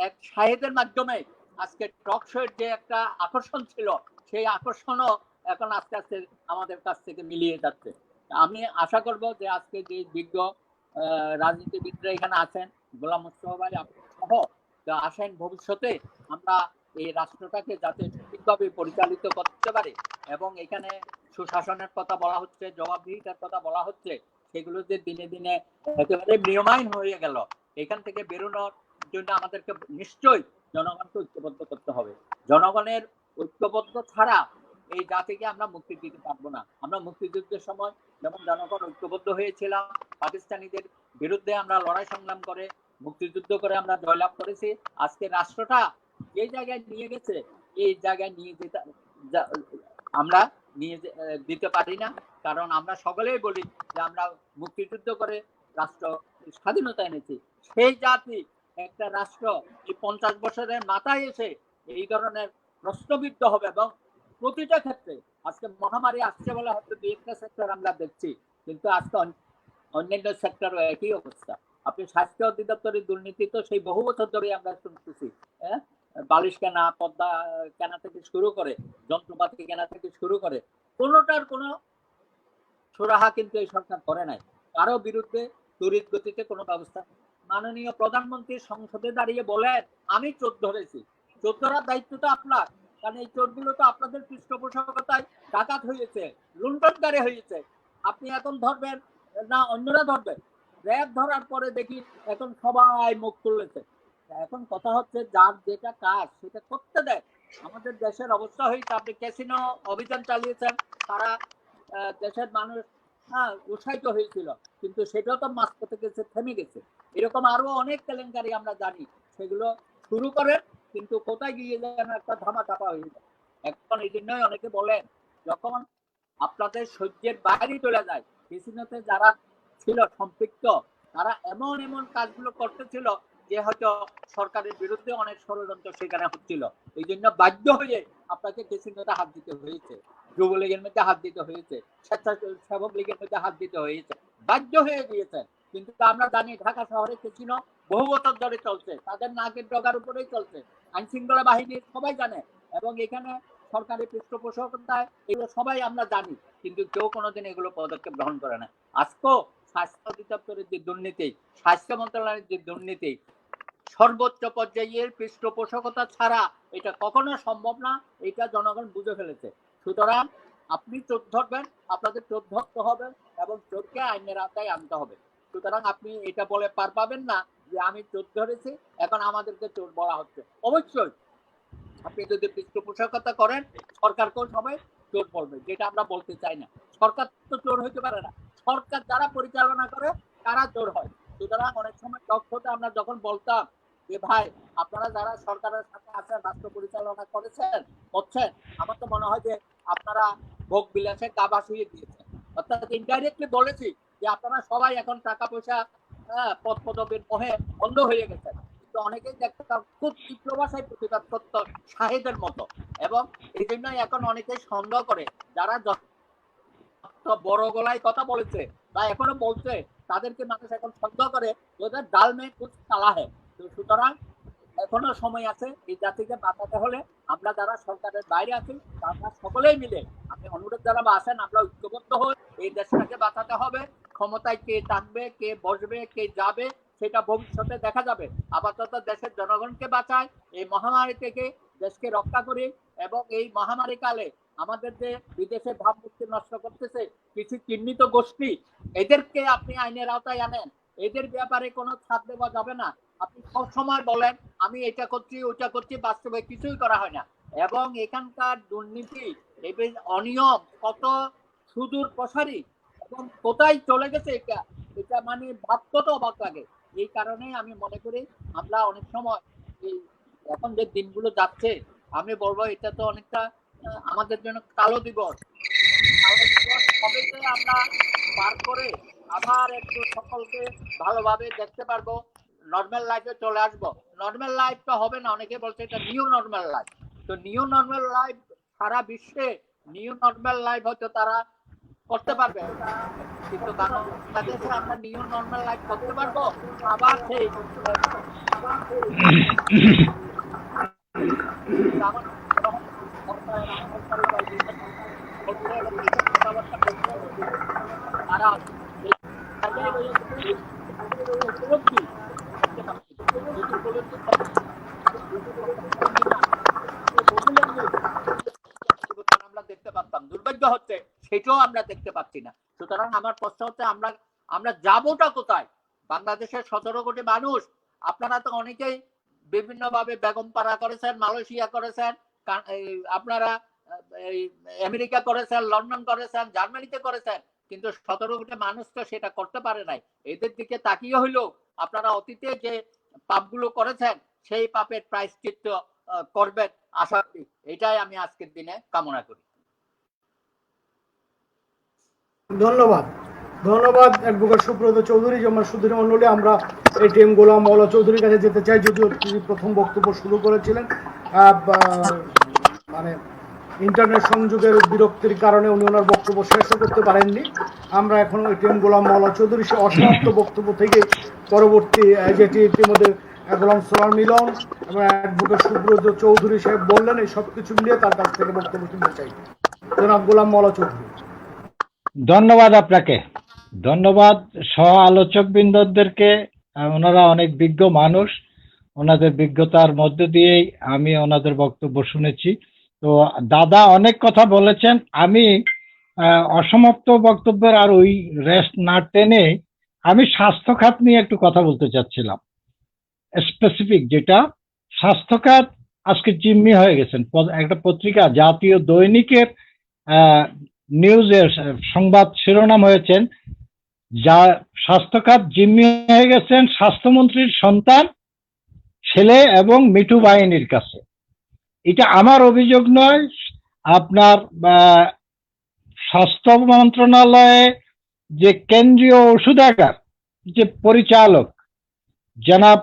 এক শাহেদের মাধ্যমে আজকে টক শোয়ের যে একটা আকর্ষণ ছিল, সেই আকর্ষণও এখন আস্তে আস্তে আমাদের কাছ থেকে মিলিয়ে যাচ্ছে। আমি আশা করব যে আজকে যে বিজ্ঞ রাজনীতিবিদরা এখানে আছেন, গোলাম মোস্তফা ভাই সহ আসেন, ভবিষ্যতে আমরা এই রাষ্ট্রটাকে যাতে সঠিকভাবে পরিচালিত করতে পারে এবং এখানে সুশাসনের কথা বলা হচ্ছে, জবাবদিহিতার কথা বলা হচ্ছে, সেগুলো যে দিনে দিনে একেবারে নিয়মায়ন হয়ে গেল, এখান থেকে বেরোনোর জন্য আমাদেরকে নিশ্চয়ই জনগণকে ঐক্যবদ্ধ করতে হবে। জনগণের ঐক্যবদ্ধ ছাড়া এই জাতিকে আমরা মুক্তি দিতে পারবো না। আমরা মুক্তিযুদ্ধের সময় যেমন জনগণ ঐক্যবদ্ধ হয়েছিলাম, পাকিস্তানিদের বিরুদ্ধে আমরা লড়াই সংগ্রাম করে মুক্তিযুদ্ধ করে আমরা জয়লাভ করেছি। আজকে রাষ্ট্রটা যে জায়গায় নিয়ে গেছে, এই জায়গায় নিয়ে যেতে আমরা নিয়ে দিতে পারি না, কারণ আমরা সকলেই বলি যে আমরা মুক্তিযুদ্ধ করে রাষ্ট্র স্বাধীনতা এনেছি। সেই জাতি একটা রাষ্ট্র এই 50 বছরের মাথায় এসে এই ধরনের প্রশ্নবিদ্ধ হবে এবং প্রতিটা ক্ষেত্রে আজকে মহামারী আসছে বলে হয়তো দুই একটা সেক্টর আমরা দেখছি, কিন্তু আজকে অন্যান্য সেক্টরও একই অবস্থা। আপনি স্বাস্থ্য অধিদপ্তরের দুর্নীতি তো সেই বহু বছর ধরে আমরা শুনতেছি। হ্যাঁ, বালিশ কেনা, পদ্মা কেনা থেকে শুরু করে যন্ত্রপাতি কেনা থেকে শুরু করে কোনোটার কোনো সুরাহা কিন্তু এই সরকার করে নাই। কারো বিরুদ্ধে তড়িৎ গতিতে কোনো ব্যবস্থা। মাননীয় প্রধানমন্ত্রী সংসদে দাঁড়িয়ে বলেন আমি চোর ধরেছি। চোর ধরার দায়িত্ব তো আপনার, কারণ এই চোরগুলো তো আপনাদের পৃষ্ঠপোষকতায় ডাকাত হয়েছে, লুণ্ঠনকারী হয়েছে। আপনি এখন ধরবেন না অন্যরা ধরবেন? র্যাব ধরার পরে দেখি এখন সবাই মুখ তুলেছে। এখন কথা হচ্ছে যার যেটা কাজ সেটা করতে দেয়। আমাদের দেশের অবস্থা হয়েছে, আপনি ক্যাসিনো অভিযান চালিয়েছেন, তারা দেশের মানুষ উৎসাহিত হয়েছিল, কিন্তু সেটাও তো মাঝপথে গেছে, থেমে গেছে। এরকম আরো অনেক কেলেঙ্কারি আমরা জানি, সেগুলো শুরু করেন কিন্তু কোথায় গিয়ে যেন একটা ধামা চাপা হয়ে যায়। এখন এই জন্যই অনেকে বলেন যখন আপনাদের সহ্যের বাইরে চলে যায়, ক্যাসিনোতে যারা ছিল সম্পৃক্ত তারা এমন এমন কাজগুলো করতেছিল যে হয়তো সরকারের বিরুদ্ধে অনেক ষড়যন্ত্র সেখানে হচ্ছিল। এই জন্য বাধ্য হয়ে আপনাকে ক্যাসিনোতে হাত দিতে হয়েছে, যুবলীগের মধ্যে হাত দিতে হয়েছে, স্বেচ্ছাসেবক লীগের মধ্যে হাত দিতে হয়েছে, বাধ্য হয়ে গিয়েছে। কিন্তু আমরা জানি ঢাকা শহরে ক্যাসিনো বহু বছর ধরে চলছে, তাদের নাকের ডগার উপরেই চলছে, আইন শৃঙ্খলা বাহিনী সবাই জানে এবং এখানে সরকারি পৃষ্ঠপোষকতায় এগুলো সবাই আমরা জানি, কিন্তু কেউ কোনোদিন এগুলো পদক্ষেপ গ্রহণ করে না। আজকেও স্বাস্থ্য অধিদপ্তরের যে দুর্নীতি, স্বাস্থ্য মন্ত্রণালয়ের যে দুর্নীতি, সর্বোচ্চ পর্যায়ের পৃষ্ঠপোষকতা ছাড়া এটা কখনো সম্ভব না, এটা জনগণ বুঝে ফেলেছে। সুতরাং আপনি চোর ধরবেন, আপনাদের চোর ধরতে হবে এবং চোরকে আইনের আওতায় আনতে হবে। সুতরাং আপনি এটা বলে পার পাবেন না যে আমি চোর ধরেছি এখন আমাদেরকে চোর বলা হচ্ছে। অবশ্যই আপনি যদি পৃষ্ঠপোষকতা করেন সরকারকেও সবাই চোর বলবে, যেটা আমরা বলতে চাই না। সরকার তো চোর হইতে পারে না, সরকার যারা পরিচালনা করে তারা চোর হয়। সুতরাং অনেক সময় টকশোতে আমরা যখন বলতাম যে ভাই আপনারা যারা সরকারের সাথে আছেন, রাষ্ট্র পরিচালনা করছেন, আমার তো মনে হয় যে আপনারা ভোগ বিলাসে গা ভাসিয়ে দিয়েছেন। অর্থাৎ ইনডাইরেক্টলি বলেছি যে আপনারা সবাই এখন টাকা পয়সা পদ পদবীর মোহে বন্ধ হয়ে গেছেন। কিন্তু অনেকেই দেখতাম খুব তীব্র ভাষায় প্রতিবাদ করত শাহেদের মতো, এবং এই জন্যই এখন অনেকেই সন্দেহ করে যারা বড় গলায় কথা বলেছে বা এখনো বলছে তাদেরকে মানুষ এখন সন্দেহ করে ওদের ডাল মে কুছ কালা হয়। সুতরাং এখনো সময় আছে, এই জাতিকে বাঁচাতে হলে আমরা যারা সরকারের বাইরে আছি তারা সকলেই মিলে আমি অনুরোধ জানাবো আসেন আমরা ঐক্যবদ্ধ হই, এই দেশটাকে বাঁচাতে হবে। ক্ষমতায় কে থাকবে, কে বসবে, কে যাবে সেটা ভবিষ্যতে দেখা যাবে। আপাতত দেশের জনগণকে বাঁচায়, এই মহামারী থেকে দেশকে রক্ষা করি এবং এই মহামারী কালে আমাদের যে বিদেশে ভাবমূর্তি নষ্ট করতেছে কিছু চিহ্নিত গোষ্ঠী, এদেরকে আপনি আইনের আওতায় আনেন, এদের ব্যাপারে কোনো ছাড় দেওয়া যাবে না। আপনি সব সময় বলেন আমি এটা করছি ওইটা করছি, বাস্তবে কিছুই করা হয় না। এবং এখানকার দুর্নীতি, অনিয়ম কত সুদূর প্রসারী এবং কোথায় চলে গেছে এটা মানে ভাবতে তো অবাক লাগে। এই কারণে আমি মনে করি আমরা অনেক সময় এই এখন যে দিনগুলো যাচ্ছে আমি বলবো এটা তো অনেকটা আমাদের জন্য কালো দিবস। সবাইকে আমরা পার করে আবার একটু সকলকে ভালোভাবে দেখতে পারবো, নর্মাল লাইফে চলে আসবো। নর্মাল লাইফ তো হবে না, অনেকে বলছে এটা নিউ নর্মাল লাইফ। তো নিউ নর্মাল লাইফ সারা বিশ্বে নিউ নর্মাল লাইফ হয়তো তারা করতে পারবে, কিন্তু বাংলাদেশে আমরা নিউ নর্মাল লাইফ করতে পারবো আবার সেই অবৈধ হচ্ছে সেটাও আমরা দেখতে পাচ্ছি না। সুতরাং আমার প্রশ্ন হচ্ছে আমরা যাবোটা কোথায়? বাংলাদেশের 17 কোটি মানুষ, আপনারা তো অনেকেই বিভিন্নভাবে বেগমপাড়া করেছেন, মালয়েশিয়া করেছেন, আপনারা আমেরিকা করেছেন, লন্ডন করেছেন, জার্মানিতে করেছেন, কিন্তু 17 কোটি মানুষ তো সেটা করতে পারে নাই। এদের দিকে তাকিয়ে হইলো আপনারা অতীতে যে পাপগুলো করেছেন সেই পাপের প্রায়শ্চিত্ত করবেন আশা করি। এটাই আমি আজকের দিনে কামনা করি। ধন্যবাদ ধন্যবাদ অ্যাডভোকেট সুব্রত চৌধুরী। আমার সুধীর মণ্ডলী, আমরা এটিএম গোলাম মওলা চৌধুরীর কাছে যেতে চাই, যদিও তিনি প্রথম বক্তব্য শুরু করেছিলেন, মানে ইন্টারনেট সংযোগের বিরক্তির কারণে উনি ওনার বক্তব্য শেষও করতে পারেননি। আমরা এখন এটিএম গোলাম মওলা চৌধুরী সে অসমাপ্ত বক্তব্য থেকে পরবর্তী যেটি ইতিমধ্যে গোলাম সোলার মিলন এবং অ্যাডভোকেট সুব্রত চৌধুরী সাহেব বললেন, এই সব কিছু মিলিয়ে তার কাছ থেকে বক্তব্য শুনতে চাই। জনাব গোলাম মওলা চৌধুরী। ধন্যবাদ আপনাকে, ধন্যবাদ সহ আলোচক বৃন্দদেরকে। ওনারা অনেক বিজ্ঞ মানুষ, ওনাদের বিজ্ঞতার মধ্য দিয়েই আমি ওনাদের বক্তব্য শুনেছি। তো দাদা অনেক কথা বলেছেন, আমি অসমাপ্ত বক্তব্যের আর ওই রেস্ট না টেনে আমি স্বাস্থ্য খাত নিয়ে একটু কথা বলতে চাচ্ছিলাম। স্পেসিফিক যেটা স্বাস্থ্য খাত, আজকে জিম্মি হয়ে গেছেন। একটা পত্রিকা জাতীয় দৈনিকের নিউজের সংবাদ শিরোনাম হয়েছেন, যা স্বাস্থ্য খাত জিম্মি হয়ে গেছেন স্বাস্থ্যমন্ত্রীর সন্তান, ছেলে এবং মিঠু বাহিনীর কাছে। এটা আমার অভিযোগ নয়, আপনার স্বাস্থ্য মন্ত্রণালয়ে যে কেন্দ্রীয় ওষুধাগার যে পরিচালক জনাব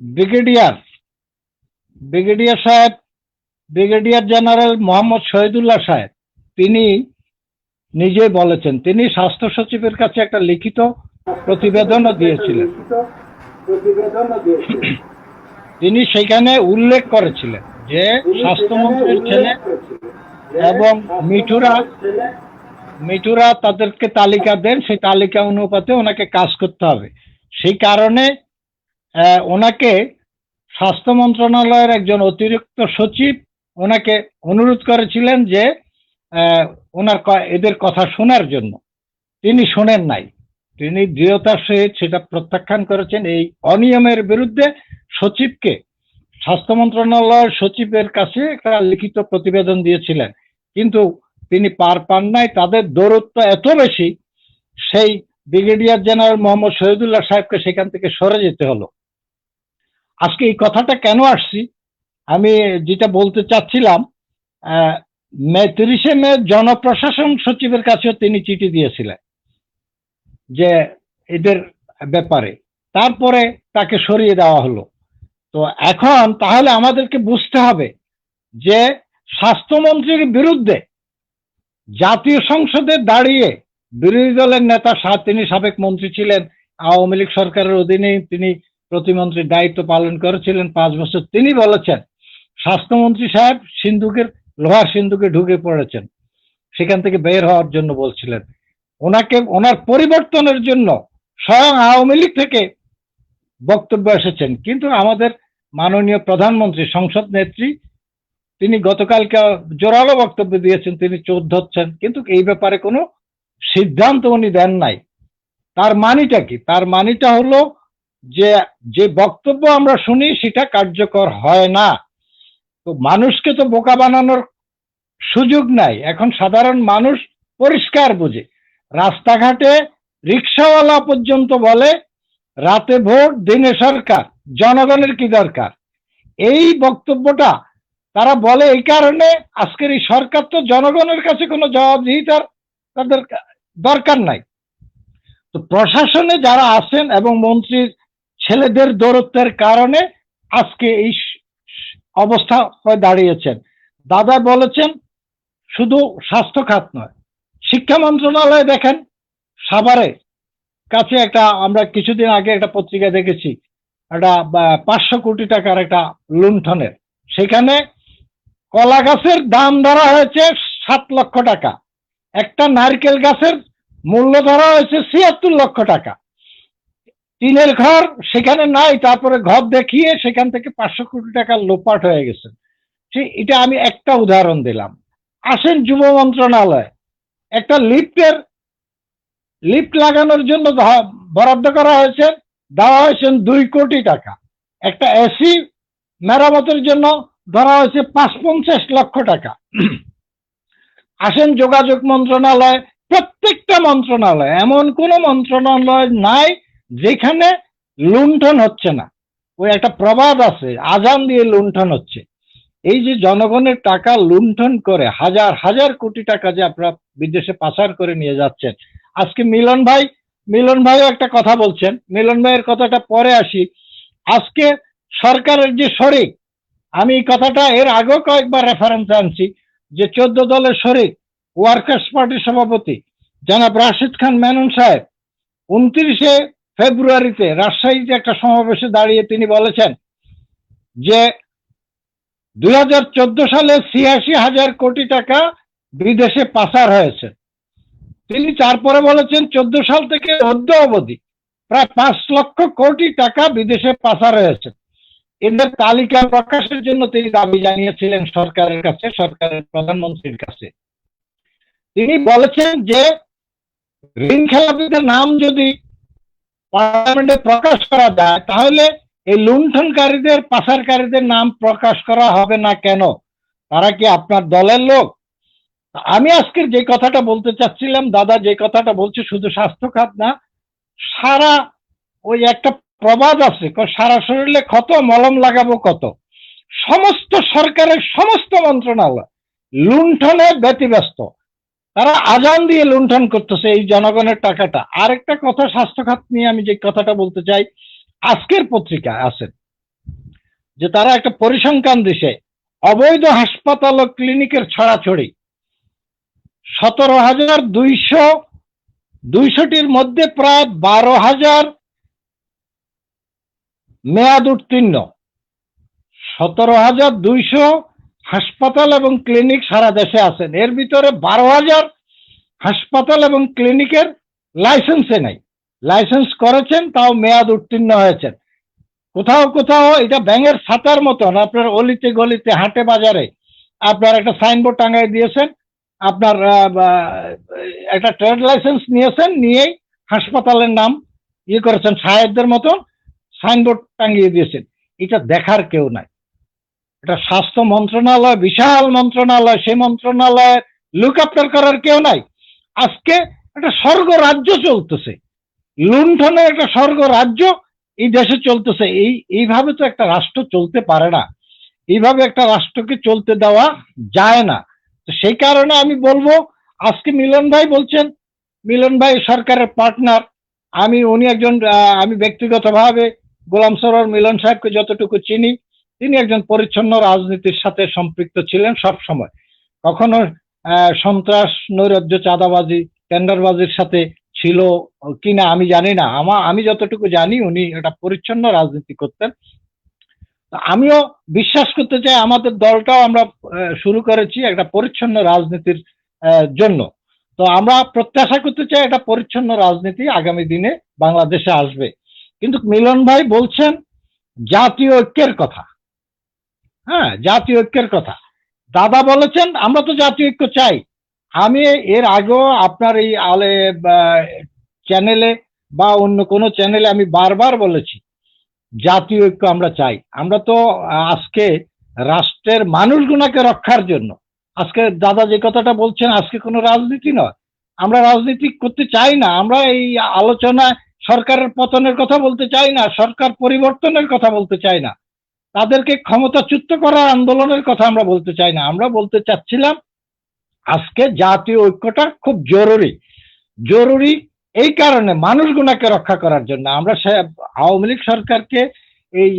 ব্রিগেডিয়ার সাহেব, ব্রিগেডিয়ার জেনারেল মোহাম্মদ শহীদুল্লাহ সাহেব, তিনি নিজে বলেছেন, তিনি স্বাস্থ্য সচিবের কাছে একটা লিখিত প্রতিবেদনও দিয়েছিলেন। তিনি সেখানে উল্লেখ করেছিলেন যে স্বাস্থ্যমন্ত্রীর ছেলে এবং মিঠুরা তাদেরকে তালিকা দেন, সেই তালিকা অনুপাতে ওনাকে কাজ করতে হবে। সেই কারণে ওনাকে স্বাস্থ্য মন্ত্রণালয়ের একজন অতিরিক্ত সচিব ওনাকে অনুরোধ করেছিলেন যে ওনার এদের কথা শোনার জন্য। তিনি শোনেন নাই, তিনি দৃঢ়তার সহিত সেটা প্রত্যাখ্যান করেছেন। এই অনিয়মের বিরুদ্ধে সচিবকে, স্বাস্থ্য মন্ত্রণালয়ের সচিবের কাছে একটা লিখিত প্রতিবেদন দিয়েছিলেন, কিন্তু তিনি পার পান নাই। তাদের দৌরত্ব এত বেশি, সেই ব্রিগেডিয়ার জেনারেল মোহাম্মদ শহীদুল্লাহ সাহেবকে সেখান থেকে সরে যেতে হলো। আজকে এই কথাটা কেন আসছি, আমি যেটা বলতে চাচ্ছিলাম, 30 মে জনপ্রশাসন সচিবের কাছেও তিনি চিঠি দিয়েছিলেন যে এদের ব্যাপারে, তারপরে তাকে সরিয়ে দেওয়া হলো। তো এখন তাহলে আমাদেরকে বুঝতে হবে যে স্বাস্থ্যমন্ত্রীর বিরুদ্ধে জাতীয় সংসদে দাঁড়িয়ে বিরোধী দলের নেতা, তিনি সাবেক মন্ত্রী ছিলেন, আওয়ামী লীগ সরকারের অধীনে তিনি প্রতিমন্ত্রীর দায়িত্ব পালন করেছিলেন 5 বছর, তিনি বলেছেন স্বাস্থ্যমন্ত্রী সাহেব লোহার সিন্ধুকে ঢুকে পড়েছেন, সেখান থেকে বের হওয়ার জন্য বলছিলেন। ওনার পরিবর্তনের জন্য স্বয়ং আওয়ামী লীগ থেকে বক্তব্য এসেছেন, কিন্তু আমাদের মাননীয় প্রধানমন্ত্রী, সংসদ নেত্রী, তিনি গতকালকে জোরালো বক্তব্য দিয়েছেন, তিনি চোর ধরছেন, কিন্তু এই ব্যাপারে কোনো সিদ্ধান্ত উনি দেন নাই। তার মানিটা কি? তার মানিটা হলো যে বক্তব্য আমরা শুনি সেটা কার্যকর হয় না। তো মানুষকে তো বোকা বানানোর সুযোগ নাই। এখন সাধারণ মানুষ পরিষ্কার বুঝে, রাস্তাঘাটে রিক্সাওয়ালা পর্যন্ত বলে রাতে ভোট দিনে সরকার, জনগণের কি দরকার। এই বক্তব্যটা তারা বলে এই কারণে, আজকের এই সরকার তো জনগণের কাছে কোনো জবাবদিহিতার তাদের দরকার নাই। তো প্রশাসনে যারা আছেন এবং মন্ত্রীর ছেলেদের দৌরত্বের কারণে আজকে এই অবস্থা হয়ে দাঁড়িয়েছেন। দাদা বলেছেন শুধু স্বাস্থ্য খাত নয়, শিক্ষা মন্ত্রণালয় দেখেন, সাভারে কাছে একটা, আমরা কিছুদিন আগে একটা পত্রিকা দেখেছি, একটা 500 কোটি টাকার একটা লুণ্ঠনের, সেখানে কলা গাছের দাম ধরা হয়েছে 7 লক্ষ টাকা, একটা নারকেল গাছের মূল্য ধরা হয়েছে 76 লক্ষ টাকা। টিনের ঘর সেখানে নাই, তারপরে ঘর দেখিয়ে সেখান থেকে 500 কোটি টাকা লোপাট হয়ে গেছে। এটা আমি একটা উদাহরণ দিলাম। আসেন যুব মন্ত্রণালয়, একটা লিফট লাগানোর জন্য বরাদ্দ করা হয়েছে, দেওয়া হয়েছে 2 কোটি টাকা। একটা এসি মেরামতের জন্য ধরা হয়েছে ৫-৫০ লক্ষ টাকা। আসেন যোগাযোগ মন্ত্রণালয়, প্রত্যেকটা মন্ত্রণালয়, এমন কোন মন্ত্রণালয় নাই যেখানে লুণ্ঠন হচ্ছে না। ওই একটা প্রবাদ আছে, আজান দিয়ে লুণ্ঠন হচ্ছে। এই যে জনগণের টাকা লুণ্ঠন করে হাজার হাজার কোটি টাকা যে আপনারা বিদেশে পাচার করে নিয়ে যাচ্ছেন। আজকে মিলন ভাইও একটা কথা বলছেন, মিলন ভাইয়ের কথাটা পরে আসি। আজকে সরকারের যে শরিক, আমি এই কথাটা এর আগেও কয়েকবার রেফারেন্স আনছি, যে 14 দলের শরিক ওয়ার্কার্স পার্টির সভাপতি জনাব রাশিদ খান মেনন সাহেব 29 ফেব্রুয়ারিতে রাজশাহীতে একটা সমাবেশে দাঁড়িয়ে তিনি বলেছেন যে 2014 সালে 86,000 কোটি টাকা বিদেশে পাচার হয়েছে। তিনি তারপরে বলেছেন 14 সাল থেকে অদ্য অবধি প্রায় 5 লক্ষ কোটি টাকা বিদেশে পাচার হয়েছে। এদের তালিকা প্রকাশের জন্য তিনি দাবি জানিয়েছিলেন সরকারের কাছে, সরকারের প্রধানমন্ত্রীর কাছে। তিনি বলেছেন যে ঋণ খেলাপিদের নাম যদি পার্লামেন্টে প্রকাশ করা যায় তাহলে এই লুণ্ঠনকারীদের, পাচারকারীদের নাম প্রকাশ করা হবে না কেন? তারা কি আপনার দলের লোক? আমি আজকের যে কথাটা বলতে চাচ্ছিলাম, দাদা যে কথাটা বলছে, শুধু স্বাস্থ্য খাত না, সারা ওই একটা প্রবাদ আছে, সারা শরীরে ক্ষত মলম লাগাবো কত। সমস্ত সরকারের সমস্ত মন্ত্রণালয় লুণ্ঠনে ব্যতিব্যস্ত। তারা আজান দিয়ে লুণ্ঠন করতেছে এই জনগণের টাকাটা। আরেকটা কথা স্বাস্থ্য খাত নিয়ে আমি যে কথাটা বলতে চাই, আজকের পত্রিকায় আছে যে তারা একটা পরিসংখ্যান দিছে, অবৈধ হাসপাতাল ও ক্লিনিকের ছড়াছড়ি 17,200টির মধ্যে প্রায় 12,000 মেয়াদ উত্তীর্ণ। 17,200 হাসপাতাল এবং ক্লিনিক সারা দেশে আছেন, এর ভিতরে 12,000 হাসপাতাল এবং ক্লিনিকের লাইসেন্সে নাই, লাইসেন্স করেছেন তাও মেয়াদ উত্তীর্ণ হয়েছেন। কোথাও কোথাও এটা ব্যাঙের ছাতার মতন, আপনার অলিতে গলিতে হাটে বাজারে আপনার একটা সাইনবোর্ড টাঙাই দিয়েছেন, আপনার একটা ট্রেড লাইসেন্স নিয়েছেন, নিয়েই হাসপাতালের নাম ইয়ে করেছেন, সাহেবদের মতন সাইনবোর্ড টাঙিয়ে দিয়েছেন। এটা দেখার কেউ নাই। এটা স্বাস্থ্য মন্ত্রণালয়, বিশাল মন্ত্রণালয়, সেই মন্ত্রণালয়ে লুক আফটার করার কেউ নাই। আজকে একটা স্বর্গ রাজ্য চলতেছে, লুণ্ঠনের একটা স্বর্গ রাজ্য এই দেশে চলতেছে। এইভাবে তো একটা রাষ্ট্র চলতে পারে না, এইভাবে একটা রাষ্ট্রকে চলতে দেওয়া যায় না। তো সেই কারণে আমি বলবো, আজকে মিলন ভাই বলছেন, মিলন ভাই সরকারের পার্টনার, উনি একজন, আমি ব্যক্তিগতভাবে গোলাম সরোয়ার মিলন সাহেবকে যতটুকু চিনি, তিনি একজন পরিচ্ছন্ন রাজনীতির সাথে সম্পৃক্ত ছিলেন সব সময়। কখনো সন্ত্রাস, নৈরাজ্য, চাঁদাবাজি, টেন্ডারবাজির সাথে ছিল কিনা আমি জানি না, আমি যতটুকু জানি উনি একটা পরিচ্ছন্ন রাজনীতি করতেন। আমিও বিশ্বাস করতে চাই আমাদের দলটাও আমরা শুরু করেছি একটা পরিচ্ছন্ন রাজনীতির জন্য। তো আমরা প্রত্যাশা করতে চাই একটা পরিচ্ছন্ন রাজনীতি আগামী দিনে বাংলাদেশে আসবে। কিন্তু মিলন ভাই বলছেন জাতীয় ঐক্যের কথা। হ্যাঁ, জাতীয় ঐক্যের কথা দাদা বলেছেন, আমরা তো জাতীয় ঐক্য চাই। আমি এর আগেও আপনার এই চ্যানেলে বা অন্য কোনো চ্যানেলে আমি বারবার বলেছি জাতীয় ঐক্য আমরা চাই। আমরা তো আজকে রাষ্ট্রের মানুষগুলোকে রক্ষার জন্য, আজকে দাদা যে কথাটা বলছেন, আজকে কোনো রাজনীতি নয়, আমরা রাজনীতি করতে চাই না। আমরা এই আলোচনায় সরকারের পতনের কথা বলতে চাই না, সরকার পরিবর্তনের কথা বলতে চাই না, তাদেরকে ক্ষমতাচ্যুত করার আন্দোলনের কথা আমরা বলতে চাই না। আমরা বলতে চাচ্ছিলাম আজকে জাতীয় ঐক্যটা খুব জরুরি এই কারণে, মানুষগুলোকে রক্ষা করার জন্য। আমরা আওয়ামী লীগ সরকারকে এই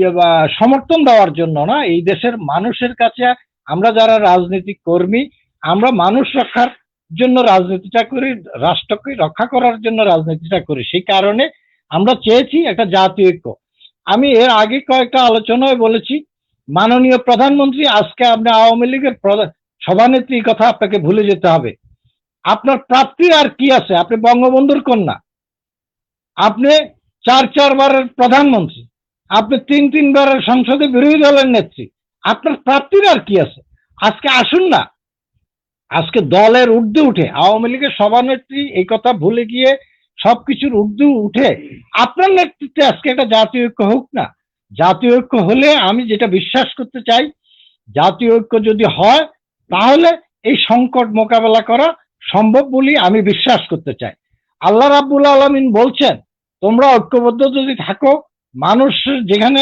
সমর্থন দেওয়ার জন্য না, এই দেশের মানুষের কাছে আমরা যারা রাজনীতি কর্মী, আমরা মানুষ রক্ষার জন্য রাজনীতিটা করি, রাষ্ট্রকে রক্ষা করার জন্য রাজনীতিটা করি। সেই কারণে আমরা চেয়েছি একটা জাতীয় ঐক্য। আমি এর আগে কয়েকটা আলোচনায় বলেছি, মাননীয় প্রধানমন্ত্রী, আজকে আপনি আওয়ামী লীগের সভানেত্রীর কথা আপনাকে ভুলে যেতে হবে। আপনার প্রাপ্তি আর কি আছে? আপনি বঙ্গবন্ধুর কন্যা, আপনি 4 বারের প্রধানমন্ত্রী, আপনি 3 বারের সংসদে বিরোধী দলের নেত্রী, আপনার প্রাপ্তির আর কি আছে? আজকে আসুন না, আজকে দলের ঊর্ধ্বে উঠে আওয়ামী লীগের সভানেত্রী এই কথা ভুলে গিয়ে সবকিছুর ঊর্ধ্বে উঠে আপনার নেতৃত্বে আজকে একটা জাতীয় ঐক্য হোক না। জাতীয় ঐক্য হলে আমি যেটা বিশ্বাস করতে চাই, জাতীয় ঐক্য যদি হয় তাহলে এই সংকট মোকাবেলা করা সম্ভব বলে আমি বিশ্বাস করতে চাই। আল্লাহ রাব্বুল আলামিন বলছেন, তোমরা ঐক্যবদ্ধ যদি থাকো, মানুষ যেখানে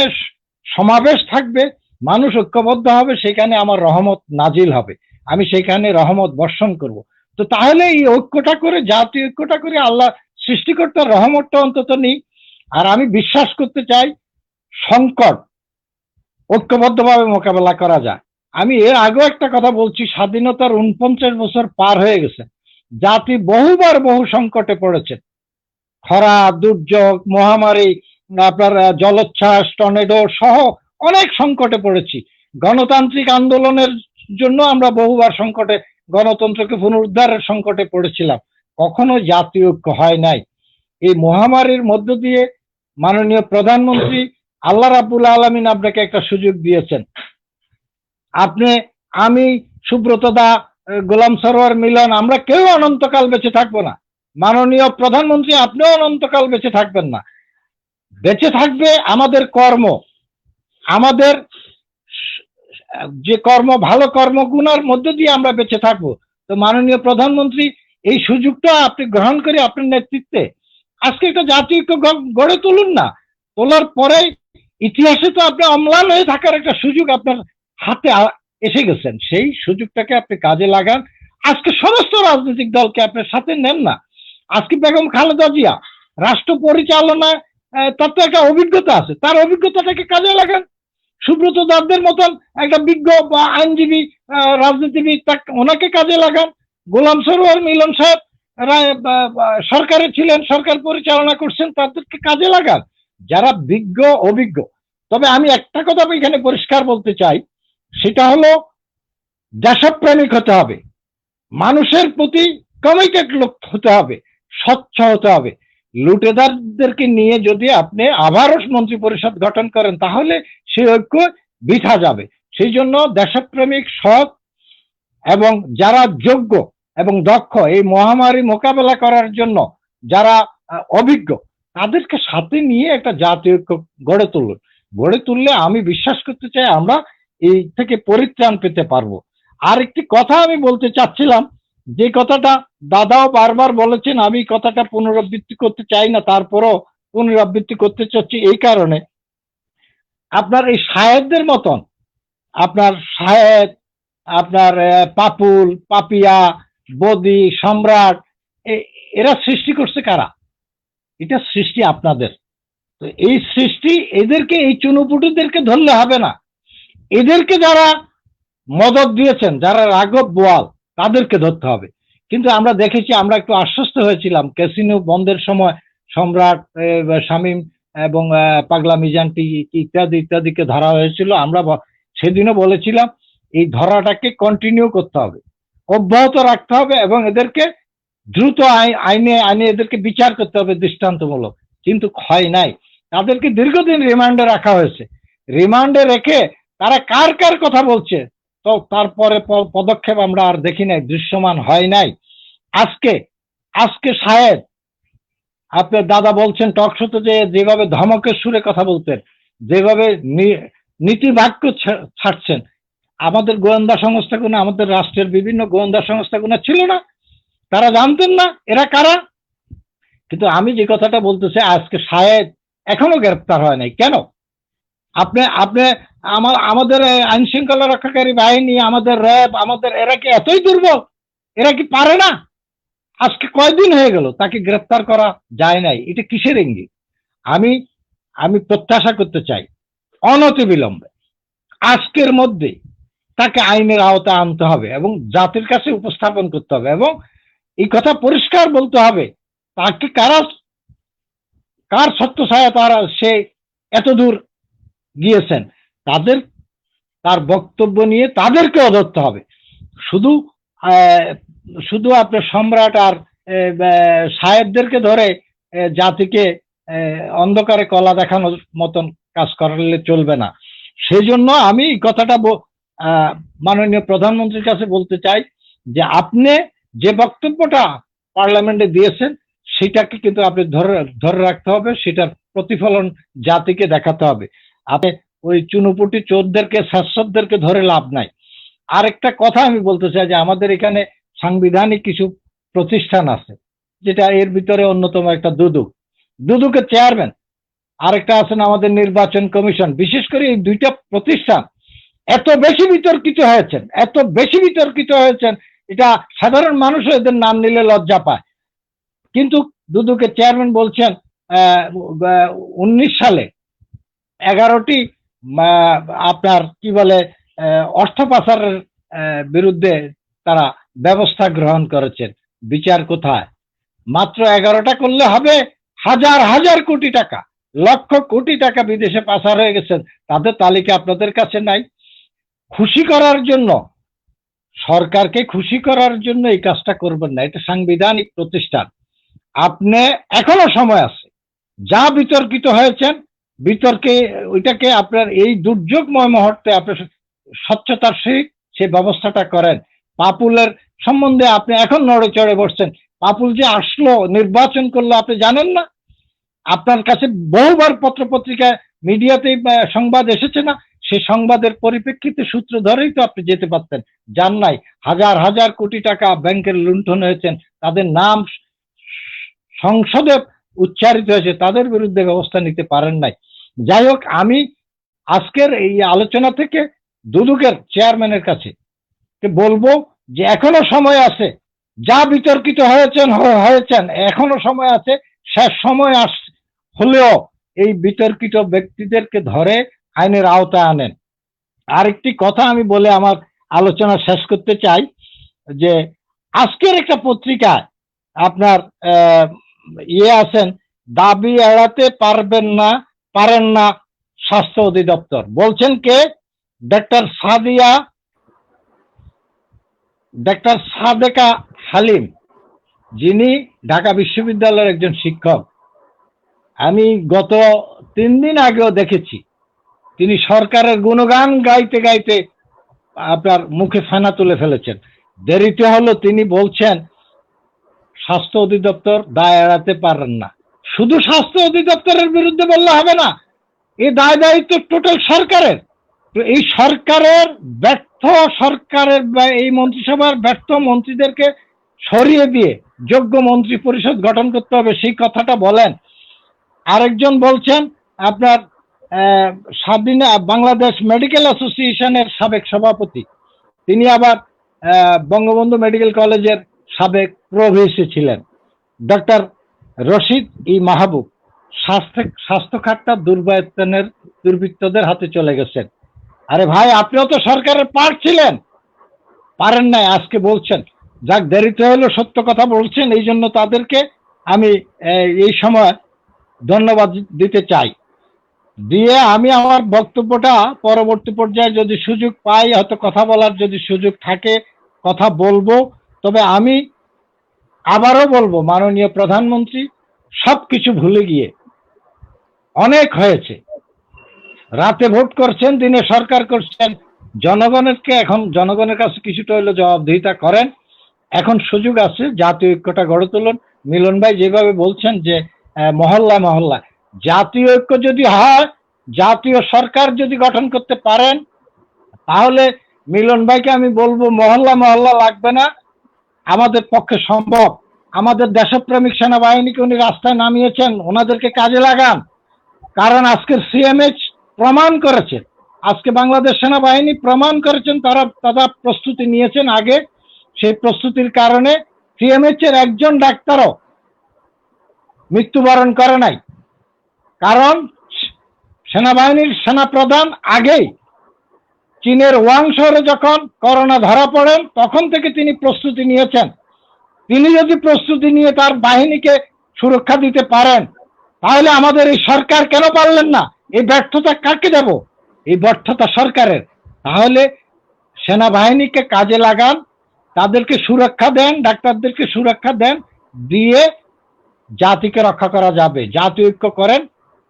সমাবেশ থাকবে, মানুষ ঐক্যবদ্ধ হবে, সেখানে আমার রহমত নাজিল হবে, আমি সেখানে রহমত বর্ষণ করব। তো তাহলে এই ঐক্যটা করে, জাতীয় ঐক্যটা করে আল্লাহ সৃষ্টিকর্তার রহমতটা অন্তত নেই। আর আমি বিশ্বাস করতে চাই সংকট ঐক্যবদ্ধভাবে মোকাবেলা করা যায়। আমি এর আগেও একটা কথা বলছি, স্বাধীনতার ৪৯ বছর পার হয়ে গেছে, জাতি বহুবার বহু সংকটে পড়েছে, খরা, দুর্যোগ, মহামারী, আপনার জলোচ্ছ্বাস, টর্নেডো সহ অনেক সংকটে পড়েছি। গণতান্ত্রিক আন্দোলনের জন্য আমরা বহুবার সংকটে, গণতন্ত্রকে পুনরুদ্ধারের সংকটে পড়েছিলাম, কখনো জাতীয় ঐক্য হয় নাই। এই মহামারীর মধ্য দিয়ে মাননীয় প্রধানমন্ত্রী আল্লাহ রাব্বুল আলামিন আপনাকে একটা সুযোগ দিয়েছেন। আপনি, আমি, সুব্রত দা, গোলাম সরোয়ার, মিলন, আমরা কেউ অনন্তকাল বেঁচে থাকবো না। মাননীয় প্রধানমন্ত্রী আপনিও অনন্তকাল বেঁচে থাকবেন না। বেঁচে থাকবে আমাদের কর্ম, আমাদের যে কর্ম, ভালো কর্মগুণার মধ্য দিয়ে আমরা বেঁচে থাকবো। তো মাননীয় প্রধানমন্ত্রী এই সুযোগটা আপনি গ্রহণ করে আপনার নেতৃত্বে আজকে একটা জাতীয় ঐক্য গড়ে তুলুন না। তোলার পরে ইতিহাসে তো আপনি অম্লান হয়ে থাকার একটা সুযোগ আপনার হাতে এসে গেছেন, সেই সুযোগটাকে আপনি কাজে লাগান। আজকে সমস্ত রাজনৈতিক দলকে আপনার সাথে নেন না। আজকে বেগম খালেদা জিয়া রাষ্ট্র পরিচালনায় তার তো একটা অভিজ্ঞতা আছে, তার অভিজ্ঞতাটাকে কাজে লাগান। সুব্রত দাসদের মতন একটা বিজ্ঞ বা আইনজীবী, রাজনীতিবিদ, ওনাকে কাজে লাগান। গোলাম সরোয়ার, মিলন সাহেব সরকারে ছিলেন, সরকার পরিচালনা করছেন, তাদেরকে কাজে লাগান, যারা বিজ্ঞ অভিজ্ঞ। তবে আমি একটা কথা এখানে পরিষ্কার বলতে চাই, সেটা হলো দেশপ্রেমিক হতে হবে, মানুষের প্রতি কমিটেড লোক হতে হবে, স্বচ্ছ হতে হবে। লুটেদারদেরকে নিয়ে যদি আপনি আবারও মন্ত্রী পরিষদ গঠন করেন তাহলে সেই ঐক্য বৃথা যাবে। সেই জন্য দেশপ্রেমিক, সৎ এবং যারা যোগ্য এবং দক্ষ, এই মহামারী মোকাবেলা করার জন্য যারা অভিজ্ঞ, তাদেরকে সাথে নিয়ে একটা জাতীয় ঐক্য গড়ে তুলুন। গড়ে তুললে আমি বিশ্বাস করতে চাই আমরা এই থেকে পরিত্রাণ পেতে পারবো। আর একটি কথা আমি বলতে চাচ্ছিলাম, যে কথাটা দাদাও বারবার বলেছেন, আমি কথাটা পুনরাবৃত্তি করতে চাই না, তারপরও পুনরাবৃত্তি করতে চাচ্ছি এই কারণে, আপনার এই সায়েদদের মতন, আপনার সায়েদ, আপনার পাপুল, পাপিয়া, বদি, সম্রাট, এরা সৃষ্টি করছে কারা? এটা সৃষ্টি আপনাদের। তো এই সৃষ্টি, এদেরকে, এই চুনুপুটুদেরকে ধরলে হবে না, এদেরকে যারা মদত দিয়েছেন, যারা রাঘব বোয়াল, তাদেরকে ধরতে হবে। কিন্তু আমরা দেখেছি, আমরা একটু আশ্বস্ত হয়েছিলাম ক্যাসিনো বন্ধের সময় সম্রাট, শামীম এবং পাগলা মিজানটি ইত্যাদি ইত্যাদিকে ধরা হয়েছিল। আমরা সেদিনও বলেছিলাম এই ধরাটাকে কন্টিনিউ করতে হবে, অব্যাহত রাখতে হবে এবং এদেরকে দ্রুত আইনে আইনে এদেরকে বিচার করতে হবে দৃষ্টান্তমূলক। কিন্তু হয় নাই, তাদেরকে দীর্ঘদিন রিমান্ডে রাখা হয়েছে। রিমান্ডে রেখে তারা কার কার কথা বলছে, তো তারপরে পদক্ষেপ আমরা আর দেখি নাই, দৃশ্যমান হয় নাই। আজকে সায়েদ, আপনার দাদা বলছেন টক শোতে যে যেভাবে ধমকের সুরে কথা বলতেন, যেভাবে নীতি বাক্য ছাড়ছেন, আমাদের গোয়েন্দা সংস্থাগুলো, আমাদের রাষ্ট্রের বিভিন্ন গোয়েন্দা সংস্থাগুলো ছিল না, তারা জানতেন না এরা কারা। কিন্তু আমি যে কথাটা বলতেছি, আজকে সায়েদ এখনো গ্রেপ্তার হয় নাই কেন? আপনি আমাদের আইন শৃঙ্খলা রক্ষাকারী বাহিনী, আমাদের র্যাব, আমাদের, এরা কি এতই দুর্বল? এরা কি পারে না? আজকে কয়দিন হয়ে গেল তাকে গ্রেপ্তার করা যায় নাই, এটা কিসের ইঙ্গিত? আমি প্রত্যাশা করতে চাই অনতিবিলম্বে আজকের মধ্যে তাকে আইনের আওতায় আনতে হবে এবং জাতির কাছে উপস্থাপন করতে হবে এবং এই কথা পরিষ্কার বলতে হবে, তাকে কার ছত্রছায়া তারা সে এত দূর গিয়েছেন, তার বক্তব্য নিয়ে তাদেরকেও ধরতে হবে। শুধু আপনার সম্রাট আর সাহেবদেরকে ধরে জাতিকে অন্ধকারে কলা দেখানোর মতন কাজ করলে চলবে না। সেই জন্য আমি এই কথাটা মাননীয় প্রধানমন্ত্রীর কাছে বলতে চাই যে আপনি যে বক্তব্যটা পার্লামেন্টে দিয়েছেন সেটাকে কিন্তু আপনি ধরে রাখতে হবে, সেটার প্রতিফলন জাতিকে দেখাতে হবে। আপনি ওই চুনুপুটি চোরদেরকে শাসকদেরকে ধরে লাভ নাই। আরেকটা কথা আমি বলতে চাই যে আমাদের এখানে সাংবিধানিক কিছু প্রতিষ্ঠান আছে, যেটা এর ভিতরে অন্যতম একটা দুদুকের চেয়ারম্যান, আরেকটা আছেন আমাদের নির্বাচন কমিশন। বিশেষ করে এই দুইটা প্রতিষ্ঠান এত বেশি বিতর্কিত হয়েছেন, এটা সাধারণ মানুষও এদের নাম নিলে লজ্জা পায়। কিন্তু দুদুকের চেয়ারম্যান বলছেন 19 সালে 11টি আপনার কি বলে অর্থ পাচারের বিরুদ্ধে তারা ব্যবস্থা গ্রহণ করেছেন। বিচার কোথায়? মাত্র 11টা করলে হবে? হাজার হাজার কোটি টাকা, লক্ষ কোটি টাকা বিদেশে পাচার হয়ে গেছেন, তাদের তালিকা আপনাদের কাছে নাই। খুশি করার জন্য, সরকারকে খুশি করার জন্য এই কাজটা করবেন না, এটা সাংবিধানিক প্রতিষ্ঠান। আপনি এখনো সময় আছে, যা বিতর্কিত হয়েছেন বিতর্কে ওইটাকে আপনার এই দুর্যোগময় মুহূর্তে আপনি স্বচ্ছতার সহিত সেই ব্যবস্থাটা করেন। পাপুলের সম্বন্ধে আপনি এখন নড়ে চড়ে বসছেন। পাপুল যে আসলো, নির্বাচন করলো, আপনি জানেন না? আপনার কাছে বহুবার পত্রপত্রিকায় মিডিয়াতে সংবাদ এসেছে না? সেই সংবাদের পরিপ্রেক্ষিতে সূত্র ধরেই তো আপনি যেতে পারতেন, যান নাই। হাজার হাজার কোটি টাকা ব্যাংকের লুণ্ঠন হয়েছেন, তাদের নাম সংসদে উচ্চারিত হয়েছে, তাদের বিরুদ্ধে ব্যবস্থা নিতে পারেন নাই। যাই হোক, আমি আজকের এই আলোচনা থেকে দুদকের চেয়ারম্যানের কাছে বলবো যে এখনো সময় আছে, যা বিতর্কিত হয়েছেন এখনো সময় আছে, শেষ সময় হলেও এই বিতর্কিত ব্যক্তিদেরকে ধরে আইনের আওতায় আনেন। আরেকটি কথা আমি বলে আমার আলোচনা শেষ করতে চাই যে আজকের একটা পত্রিকায় আপনার আছেন, দাবি এড়াতে পারেন না স্বাস্থ্য অধিদপ্তর। বলছেন কে? ডাক্তার সাদেকা হালিম, যিনি ঢাকা বিশ্ববিদ্যালয়ের একজন শিক্ষক। আমি গত 3 দিন আগেও দেখেছি তিনি সরকারের গুণগান গাইতে গাইতে আপনার মুখে ফেনা তুলে ফেলেছেন। দেরিতে হলো, তিনি বলছেন স্বাস্থ্য অধিদপ্তর দায় এড়াতে পারেন না। শুধু স্বাস্থ্য অধিদপ্তরের বিরুদ্ধে বললে হবে না, এই দায় দায়িত্ব টোটাল সরকারের। তো এই সরকারের এই মন্ত্রিসভার ব্যর্থ মন্ত্রীদেরকে সরিয়ে দিয়ে যোগ্য মন্ত্রী পরিষদ গঠন করতে হবে, সেই কথাটা বলেন। আরেকজন বলছেন আপনার বাংলাদেশ মেডিকেল অ্যাসোসিয়েশনের সাবেক সভাপতি, তিনি আবার বঙ্গবন্ধু মেডিকেল কলেজের সাবেক প্রভিসি ছিলেন। ডক্টর রশিদ মাহবুব স্বাস্থ্য খাতটা দুর্বৃত্তদের হাতে চলে গেছেন। আরে ভাই, আপনিও তো সরকারের পার্ট ছিলেন, পারেন নাই, আজকে বলছেন। যাক, দেরিতে হলো, সত্য কথা বলছেন, এই জন্য তাদেরকে আমি এই সময় ধন্যবাদ দিতে চাই। দিয়ে আমি আমার বক্তব্যটা পরবর্তী পর্যায়ে যদি সুযোগ পাই, হয়তো কথা বলার যদি সুযোগ থাকে কথা বলবো। তবে আমি আবারও বলবো, মাননীয় প্রধানমন্ত্রী সবকিছু ভুলে গিয়ে, অনেক হয়েছে, রাতে ভোট করছেন, দিনে সরকার করছেন, এখন জনগণের কাছে কিছুটা হইলো জবাবদিহিতা করেন। এখন সুযোগ আছে, জাতীয় ঐক্যটা গড়ে তুলুন। মিলন ভাই যেভাবে বলছেন যে মহল্লা জাতীয় ঐক্য যদি হয়, জাতীয় সরকার যদি গঠন করতে পারেন, তাহলে মিলন ভাইকে আমি বলবো মহল্লা লাগবে না, আমাদের পক্ষে সম্ভব। আমাদের দেশপ্রেমিক সেনাবাহিনীকে উনি রাস্তায় নামিয়েছেন, ওনাদেরকে কাজে লাগান। কারণ আজকের সিএমএইচ প্রমাণ করেছে, আজকে বাংলাদেশ সেনাবাহিনী প্রমাণ করেছেন তারা প্রস্তুতি নিয়েছেন আগে। সেই প্রস্তুতির কারণে সিএমএইচ এর একজন ডাক্তারও মৃত্যুবরণ করে নাই। কারণ সেনাবাহিনীর সেনাপ্রধান আগেই চীনের ওয়াং শহরে যখন করোনা ধরা পড়েন, তখন থেকে তিনি প্রস্তুতি নিয়েছেন। তিনি যদি প্রস্তুতি নিয়ে তার বাহিনীকে সুরক্ষা দিতে পারেন, তাহলে আমাদের এই সরকার কেন পারলেন না? এই ব্যর্থতা কাকে দেব? এই ব্যর্থতা সরকারের। তাহলে সেনাবাহিনীকে কাজে লাগান, তাদেরকে সুরক্ষা দেন, ডাক্তারদেরকে সুরক্ষা দেন, দিয়ে জাতিকে রক্ষা করা যাবে। জাতীয় ঐক্য করেন,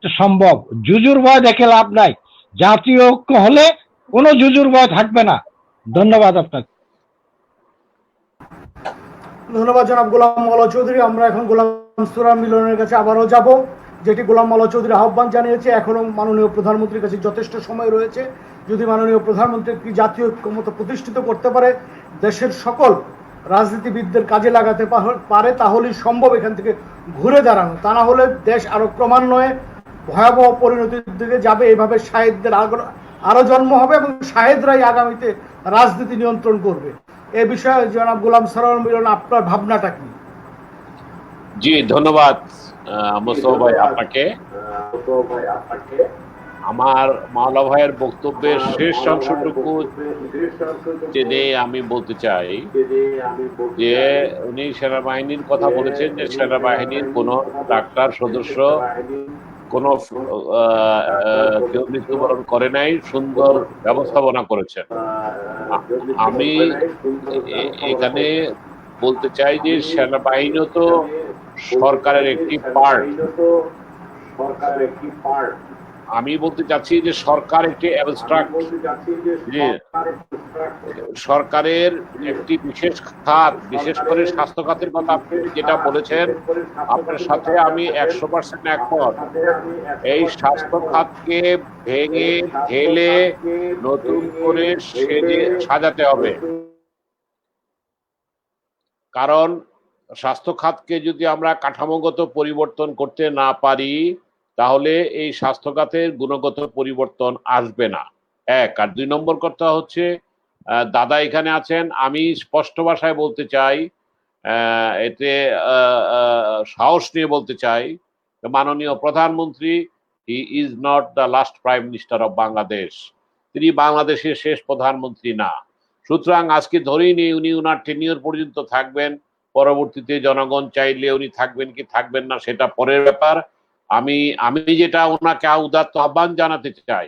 সম্ভব। জুজুর ভয় দেখে লাভ নাই। জাতীয় ঐক্য হলে কোনো জুজুর ভয় থাকবে না। ধন্যবাদ আপনাকে। ধন্যবাদ জনাব গোলাম মাওলা চৌধুরী। আমরা এখন গোলাম সুরা মিলনের কাছে আবারও যাব, যেটি গোলাম মাওলা চৌধুরী আহ্বান জানিয়েছে। এখনো মাননীয় প্রধানমন্ত্রীর কাছে যথেষ্ট সময় রয়েছে। যদি মাননীয় প্রধানমন্ত্রী একটি জাতীয় ঐক্যমত্য প্রতিষ্ঠিত করতে পারে, দেশের সকল রাজনীতিবিদদের কাজে লাগাতে পারে, তাহলেই সম্ভব এখান থেকে ঘুরে দাঁড়ানো। তা না হলে দেশ আরো ক্রমান্বয়ে ভয়াবহ পরিণতির দিকে যাবে। এইভাবে শাহেদদের আরো জন্ম হবে এবং শাহেদরাই আগামীতে রাজনীতি নিয়ন্ত্রণ করবে। এ বিষয়ে জনাব গোলাম সরোয়ার মিলন, আপনার ভাবনাটা কি? জি, ধন্যবাদ মোস্তফা ভাই আপনাকে। আমার মাওলা ভাইয়ের বক্তব্যের শেষ অংশটুকু জেনে আমি বলতে চাই যে উনি সেনাবাহিনীর কথা বলেছেন যে সেনাবাহিনীর কোনো ডাক্তার সদস্য কোনো কেউ মৃত্যুবরণ করে নাই, সুন্দর ব্যবস্থাপনা করেছেন। আমি এখানে বলতে চাই যে সেনাবাহিনী তো সরকারের একটি পার্ট। আমি বলতে চাচ্ছি যে সরকার একটি অ্যাবস্ট্রাক্ট, যে সরকারের একটি বিশেষ খাত, বিশেষ করে স্বাস্থ্য খাতের কথা আপনি যেটা বলেছেন, আপনার সাথে আমি 100% একমত। এই স্বাস্থ্য খাতকে ভেঙে ঢেলে নতুন করে সাজাতে হবে। কারণ স্বাস্থ্য খাতকে যদি আমরা কাঠামোগত পরিবর্তন করতে না পারি, তাহলে এই স্বাস্থ্য খাতের গুণগত পরিবর্তন আসবে না, এক। আর 2 নম্বর কথা হচ্ছে, দাদা এখানে আছেন, আমি স্পষ্ট ভাষায় বলতে চাই, এতে সাহস নিয়ে বলতে চাই, মাননীয় প্রধানমন্ত্রী, he is not the last prime minister of Bangladesh. তিনি বাংলাদেশের শেষ প্রধানমন্ত্রী না। সুতরাং আজকে ধরেই নিয়ে উনি উনার টেনিয়র পর্যন্ত থাকবেন, পরবর্তীতে জনগণ চাইলে উনি থাকবেন কি থাকবেন না সেটা পরের ব্যাপার। আমি যেটা ওনাকে উদাত্ত আহ্বান জানাতে চাই,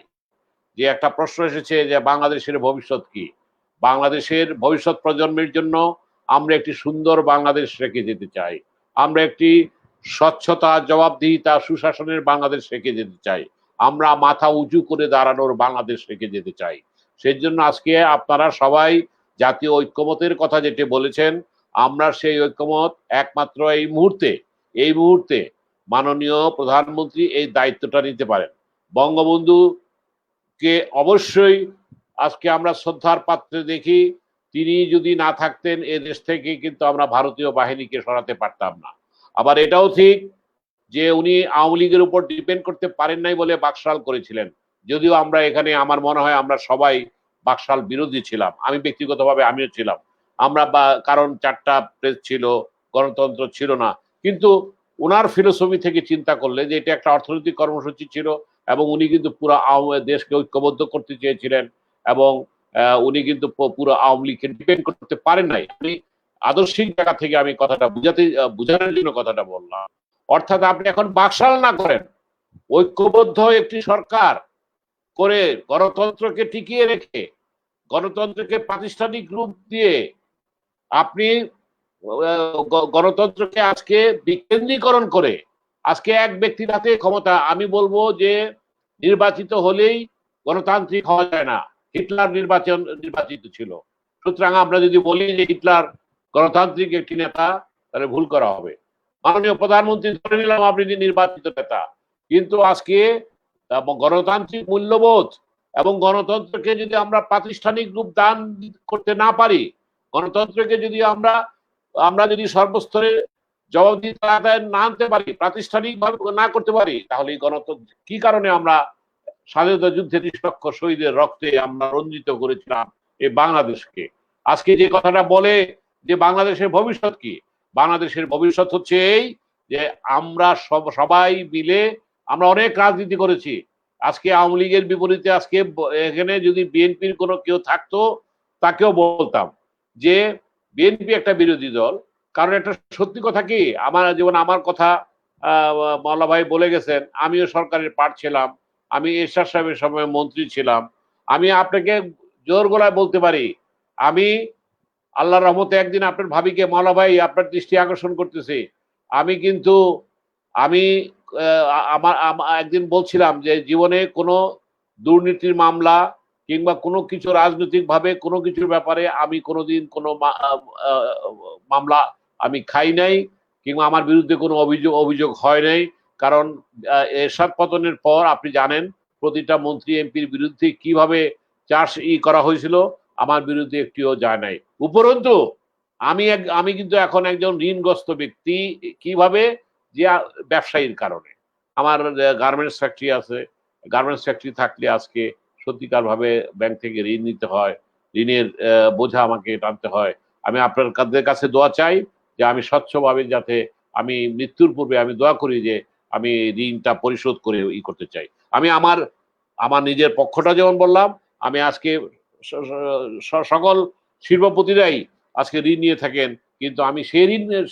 যে একটা প্রশ্ন এসেছে যে বাংলাদেশের ভবিষ্যৎ কি। বাংলাদেশের ভবিষ্যৎ প্রজন্মের জন্য আমরা একটি সুন্দর বাংলাদেশ রেখে যেতে চাই। আমরা একটি স্বচ্ছতা, জবাবদিহিতা, সুশাসনের বাংলাদেশ রেখে যেতে চাই। আমরা মাথা উঁচু করে দাঁড়ানোর বাংলাদেশ রেখে যেতে চাই। সেই জন্য আজকে আপনারা সবাই জাতীয় ঐক্যমতের কথা যেটি বলেছেন, আমরা সেই ঐক্যমত একমাত্র এই মুহূর্তে মাননীয় প্রধানমন্ত্রী এই দায়িত্বটা নিতে পারেন। বঙ্গবন্ধুকে অবশ্যই আজকে আমরা শ্রদ্ধার পাত্রে দেখি। তিনি যদি না থাকতেন এ দেশ থেকে কিন্তু আমরা ভারতীয় বাহিনীকে সরাতে পারতাম না। আবার এটাও ঠিক যে উনি আওয়ামী লীগের উপর ডিপেন্ড করতে পারেন নাই বলে বাকশাল করেছিলেন। যদিও আমরা এখানে, আমার মনে হয় আমরা সবাই বাকশাল বিরোধী ছিলাম, আমি ব্যক্তিগতভাবে আমিও ছিলাম। আমরা কারণ 4টা প্রেস ছিল, গণতন্ত্র ছিল না। কিন্তু ওনার ফিলোসফি থেকে চিন্তা করলে যে এটা একটা অর্থনৈতিক কর্মসূচি ছিল, এবং উনি কিন্তু পুরো দেশকে ঐক্যবদ্ধ করতে চেয়েছিলেন, এবং উনি কিন্তু পুরো আওয়ামী লীগকে ডিপেন্ড করতে পারেন নাই। আমি আদর্শিক জায়গা থেকে আমি কথাটা বুঝানোর জন্য কথাটা বললাম। অর্থাৎ আপনি এখন বাকশাল না করেন, ঐক্যবদ্ধ একটি সরকার করে গণতন্ত্রকে টিকিয়ে রেখে, গণতন্ত্রকে প্রাতিষ্ঠানিক রূপ দিয়ে আপনি গণতন্ত্রকে আজকে বিকেন্দ্রীকরণ করে আজকে এক ব্যক্তির হাতে ক্ষমতা। আমি বলবো যে নির্বাচিত হলেই গণতান্ত্রিক হওয়া যায় না। হিটলার নির্বাচিত ছিল। সুতরাং আমরা যদি বলি যে হিটলার গণতান্ত্রিক একটি নেতা, তাহলে ভুল করা হবে। মাননীয় প্রধানমন্ত্রী ধরে নিলাম আপনি নির্বাচিত নেতা, কিন্তু আজকে গণতান্ত্রিক মূল্যবোধ এবং গণতন্ত্রকে যদি আমরা প্রাতিষ্ঠানিক রূপ দান করতে না পারি, গণতন্ত্রকে যদি আমরা যদি সর্বস্তরে জবাবদিহিতা আদায় না আনতে পারি, প্রাতিষ্ঠানিক ভাবে না করতে পারি, তাহলে এই গণতন্ত্র কি কারণে আমরা স্বাধীনতা যুদ্ধে 30 লক্ষ শহীদের রক্তে আমরা রঞ্জিত করেছিলাম এই বাংলাদেশকে। আজকে যে কথাটা বলে যে বাংলাদেশের ভবিষ্যৎ কি, বাংলাদেশের ভবিষ্যৎ হচ্ছে এই যে আমরা সবাই মিলে আমরা অনেক রাজনীতি করেছি। আজকে আওয়ামী লীগের বিপরীতে আজকে এখানে যদি বিএনপির কোনো কেউ থাকতো, তাকেও বলতাম যে বিএনপি একটা বিরোধী দল। কারণ একটা সত্যি কথা কি, আমার কথা মাওলা ভাই বলে গেছেন, আমিও সরকারের পার্ট ছিলাম, আমি এরশাদ সাহেবের সময় মন্ত্রী ছিলাম। আমি আপনাকে জোর গলায় বলতে পারি, আমি আল্লাহর রহমতে একদিন আপনার ভাবিকে, মাওলা ভাই আপনার দৃষ্টি আকর্ষণ করতেছি, আমি আমার একদিন বলছিলাম যে জীবনে কোনো দুর্নীতির মামলা কিংবা কোনো কিছু রাজনৈতিক ভাবে কোনো কিছুর ব্যাপারে আমি কোনোদিন কোনো মামলা আমি খাই নাই, কিংবা আমার বিরুদ্ধে কোনো অভিযোগ হয় নাই। কারণ এরশাদ পতনের পর আপনি জানেন প্রতিটা মন্ত্রী এমপির বিরুদ্ধে কিভাবে চার্জ করা হয়েছিল, আমার বিরুদ্ধে একটিও যায় নাই। উপরন্তু আমি কিন্তু এখন একজন ঋণগ্রস্ত ব্যক্তি। কিভাবে? যে ব্যবসায়ীর কারণে। আমার গার্মেন্টস ফ্যাক্টরি আছে, গার্মেন্টস ফ্যাক্টরি থাকলে আজকে সত্যিকার ভাবে ব্যাংক থেকে ঋণ নিতে হয়, ঋণের বোঝা আমাকে টানতে হয়। আমি আপনাদের কাছে দোয়া চাই যে আমি স্বচ্ছভাবে, যাতে আমি মৃত্যুর পূর্বে আমি দোয়া করি যে আমি ঋণটা পরিশোধ করে করতে চাই। আমি আমার নিজের পক্ষটা যেমন বললাম, আমি আজকে সকল শিল্পপতিরাই আজকে ঋণ নিয়ে থাকেন, কিন্তু আমি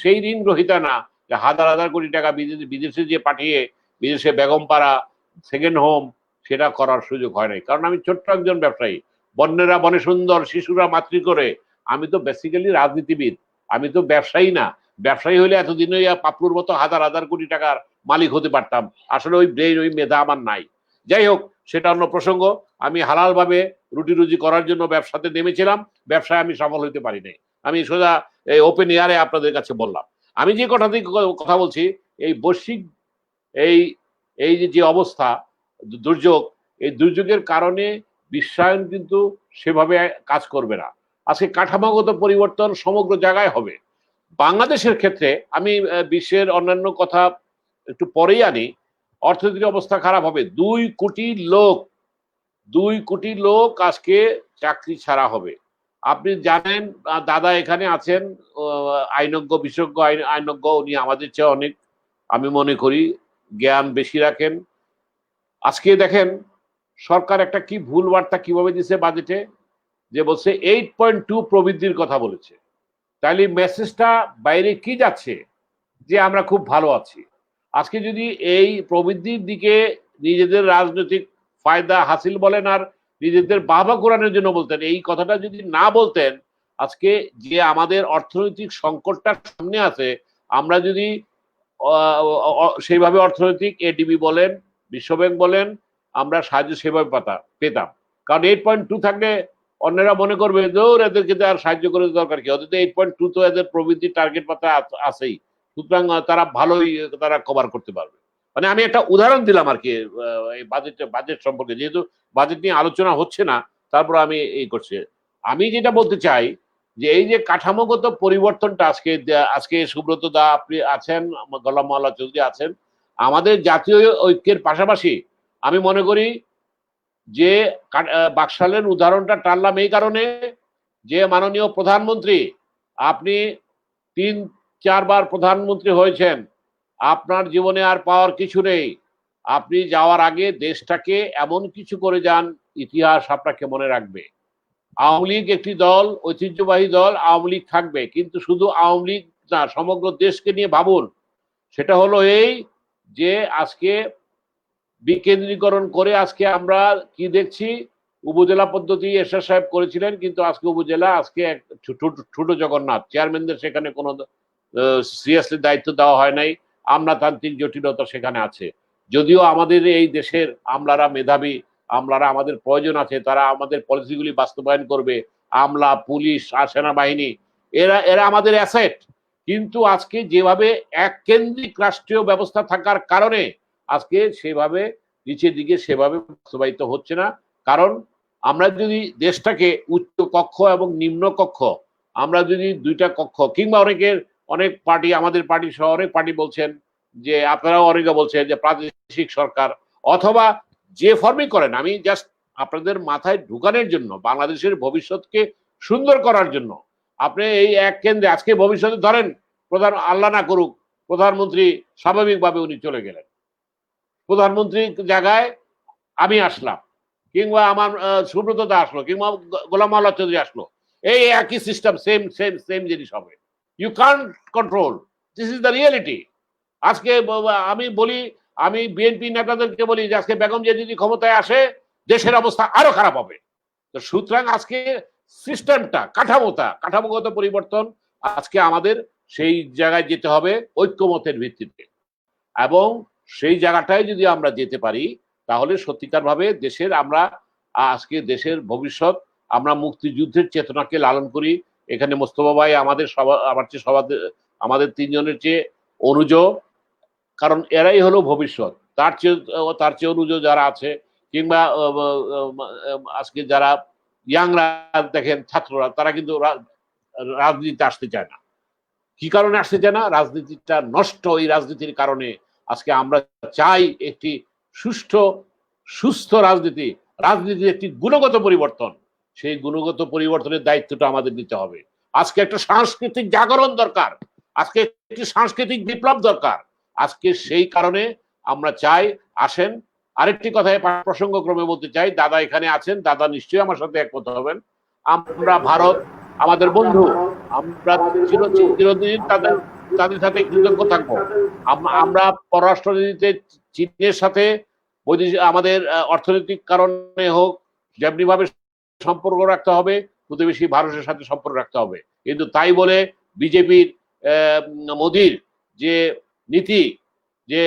সেই ঋণ গ্রহীতা না যে হাজার হাজার কোটি টাকা বিদেশে যে পাঠিয়ে বিদেশে বেগমপাড়া সেকেন্ড হোম সেটা করার সুযোগ হয় নাই। কারণ আমি ছোট্ট একজন ব্যবসায়ী, বন্যেরা বনে সুন্দর, শিশুরা মাতৃ করে। আমি তো বেসিক্যালি রাজনীতিবিদ, আমি তো ব্যবসায়ী না। ব্যবসায়ী হলে এতদিন ওই পাপলুর মতো হাজার হাজার কোটি টাকার মালিক হতে পারতাম। আসলে ওই ব্রেন, ওই মেধা আমার নাই। যাই হোক, সেটা অন্য প্রসঙ্গ। আমি হালাল ভাবে রুটি রুজি করার জন্য ব্যবসাতে নেমেছিলাম, ব্যবসায় আমি সফল হতে পারি নাই। আমি সোজা এই ওপেন এয়ারে আপনাদের কাছে বললাম। আমি যে কথা বলছি, এই বৈশ্বিক এই এই যে অবস্থা, দুর্যোগ, এই দুর্যোগের কারণে বিশ্বায়ন কিন্তু সেভাবে কাজ করবে না। আজকে কাঠামোগত পরিবর্তন সমগ্র জায়গায় হবে। বাংলাদেশের ক্ষেত্রে আমি বিশ্বের অন্যান্য কথা একটু পরেই আনি। অর্থনৈতিক অবস্থা খারাপ হবে। 2 কোটি লোক আজকে চাকরি ছাড়া হবে। আপনি জানেন, দাদা এখানে আছেন, আইনজ্ঞ, বিশেষজ্ঞ আইনজ্ঞ, উনি আমাদের চেয়ে অনেক, আমি মনে করি, জ্ঞান বেশি রাখেন। আজকে দেখেন সরকার একটা কি ভুল বার্তা কিভাবে দিছে বাজেটে, যে বলছে 8.2 প্রবৃদ্ধির কথা বলেছে। তাহলে মেসেজটা বাইরে কি যাচ্ছে? যে আমরা খুব ভালো আছি। আজকে যদি এই প্রবৃদ্ধির দিকে নিজেদের রাজনৈতিক ফায়দা হাসিল বলেন আর নিজেদের বাহবা কোরআনের জন্য বলতেন, এই কথাটা যদি না বলতেন, আজকে যে আমাদের অর্থনৈতিক সংকটটা সামনে আছে, আমরা যদি সেইভাবে অর্থনৈতিক এডিবি বলেন, বিশ্বব্যাংক বলেন, আমরা সাহায্য সেভাবে পেতাম। কারণ 8.2 থাকলে অন্যরা মনে করবে যে এদেরকে আর সাহায্য করে দরকার কি, ওদের 8.2 তো এদের প্রবৃদ্ধির টার্গেট পাতা আছেই, সুতরাং তারা ভালোই তারা কভার করতে পারবে। মানে আমি একটা উদাহরণ দিলাম আর কি এই বাজেট সম্পর্কে, যেহেতু বাজেট নিয়ে আলোচনা হচ্ছে না, তারপর আমি এই করছি। আমি যেটা বলতে চাই যে এই যে কাঠামোগত পরিবর্তনটা আজকে সুব্রত দা আপনি আছেন, গোলাম মোল্লা চৌধুরী আছেন, আমাদের জাতীয় ঐক্যের পাশাপাশি আমি মনে করি যে বাকশালের উদাহরণটা টানলাম এই কারণে যে মাননীয় প্রধানমন্ত্রী, আপনি 3-4 বার প্রধানমন্ত্রী হয়েছেন, আপনার জীবনে আর পাওয়ার কিছু নেই। আপনি যাওয়ার আগে দেশটাকে এমন কিছু করে যান, ইতিহাস আপনাকে মনে রাখবে। আওয়ামী লীগ একটি দল, ঐতিহ্যবাহী দল, আওয়ামী লীগ থাকবে, কিন্তু শুধু আওয়ামী লীগ না, সমগ্র দেশকে নিয়ে ভাবুন। সেটা হলো এই যে আজকে বিকেন্দ্রীকরণ করে আজকে আমরা কি দেখছি, উপজেলা পদ্ধতি এরশাদ সাহেব করেছিলেন, কিন্তু আজকে উপজেলা আজকে ছোট জগন্নাথ, চেয়ারম্যানদের সেখানে কোনো সিরিয়াসলি দায়িত্ব দেওয়া হয় নাই। আমলাতান্ত্রিক জটিলতা সেখানে আছে। যদিও আমাদের এই দেশের আমলারা মেধাবী, আমলারা আমাদের প্রয়োজন আছে, তারা আমাদের পলিসিগুলি বাস্তবায়ন করবে, আমলা, পুলিশ আর সেনাবাহিনী, এরা আমাদের অ্যাসেট। কিন্তু আজকে যেভাবে এক কেন্দ্রিক রাষ্ট্রীয় ব্যবস্থা থাকার কারণে আজকে সেভাবে নিচের দিকে সেভাবে বাস্তবায়িত হচ্ছে না। কারণ আমরা যদি দেশটাকে উচ্চ কক্ষ এবং নিম্ন কক্ষ, আমরা যদি 2টা কক্ষ, কিংবা অনেক পার্টি, আমাদের পার্টি সহ অনেক পার্টি বলছেন যে, আপনারাও অনেকে বলছেন যে প্রাদেশিক সরকার, অথবা যে ফর্মই করেন, আমি জাস্ট আপনাদের মাথায় ঢুকানোর জন্য, বাংলাদেশের ভবিষ্যৎকে সুন্দর করার জন্য, আপনি এই এক কেন্দ্রে আজকে ভবিষ্যতে ধরেন আল্লাহ না করুক প্রধানমন্ত্রী স্বাভাবিকভাবে উনি চলে গেলেন, প্রধানমন্ত্রীর জায়গায় আমি আসলাম, কিংবা আমার সুব্রত দা আসলো, কিংবা গোলাম মোল্লা চৌধুরী আসলো, এই একই সিস্টেম, সেম জিনিস হবে। You can't control, this is the reality. আজকে আমি বিএনপি নেতাদেরকে বলি যে আজকে বেগম জিয়া যদি ক্ষমতায় আসে, দেশের অবস্থা আরো খারাপ হবে। তো সুতরাং আজকে সিস্টেমটা, কাঠামোগত পরিবর্তন, আজকে আমাদের সেই জায়গায় যেতে হবে ঐক্যমতের ভিত্তিতে, এবং সেই জায়গাটায় যদি আমরা যেতে পারি, তাহলে সত্যিকার ভাবে আজকে দেশের ভবিষ্যৎ, আমরা মুক্তিযুদ্ধের চেতনাকে লালন করি। এখানে মোস্তফা ভাই আমার চেয়ে আমাদের তিনজনের চেয়ে অনুজ, কারণ এরাই হলো ভবিষ্যৎ। তার চেয়ে অনুজ যারা আছে, কিংবা আজকে যারা ইয়াংরা দেখেন, ছাত্ররা, তারা কিন্তু রাজনীতিতে আসতে চায় না। কি কারণে আসতে চায় না? রাজনীতিটা নষ্ট। এই রাজনীতির কারণে আজকে আমরা চাই একটি সুষ্ঠু সুস্থ রাজনীতি, রাজনীতির একটি গুণগত পরিবর্তন। সেই গুণগত পরিবর্তনের দায়িত্বটা আমাদের নিতে হবে। আজকে একটা সাংস্কৃতিক জাগরণ দরকার, আজকে একটি সাংস্কৃতিক বিপ্লব দরকার। আজকে সেই কারণে আমরা চাই, আসেন আরেকটি কথায় প্রসঙ্গক্রমে বলতে চাই, দাদা এখানে আছেন, দাদা নিশ্চয়ই আমার সাথে একমত হবেন। আমরা ভারত আমাদের বন্ধু, আমরা চিরদিন তাদের সাথে কৃতজ্ঞ থাকবো। আমরা পররাষ্ট্রনীতিতে চীনের সাথে আমাদের অর্থনৈতিক কারণে হোক, যেমনি ভাবে সম্পর্ক রাখতে হবে, প্রতিবেশী ভারতের সাথে সম্পর্ক রাখতে হবে। কিন্তু তাই বলে বিজেপির মোদির যে নীতি, যে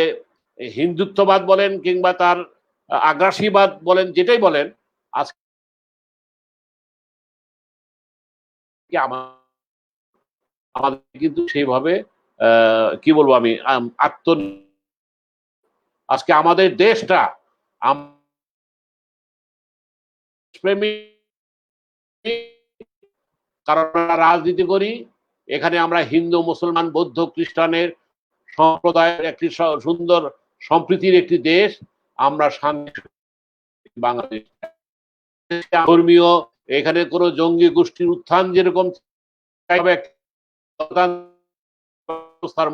হিন্দুত্ববাদ বলেন কিংবা তার আগ্রাসীবাদ বলেন, যেটাই বলেন, আজকে আমাদের কিন্তু সেইভাবে কি বলবো আমি, আজকে আমাদের দেশটা কারণ রাজনীতি করি, এখানে আমরা হিন্দু, মুসলমান, বৌদ্ধ, খ্রিস্টানের সম্প্রদায়ের একটি সুন্দর সম্প্রীতির একটি দেশ। আমরা শান্তি বাংলাদেশ, ধর্মীয়, এখানে কোনো জঙ্গি গোষ্ঠীর উত্থান যেরকম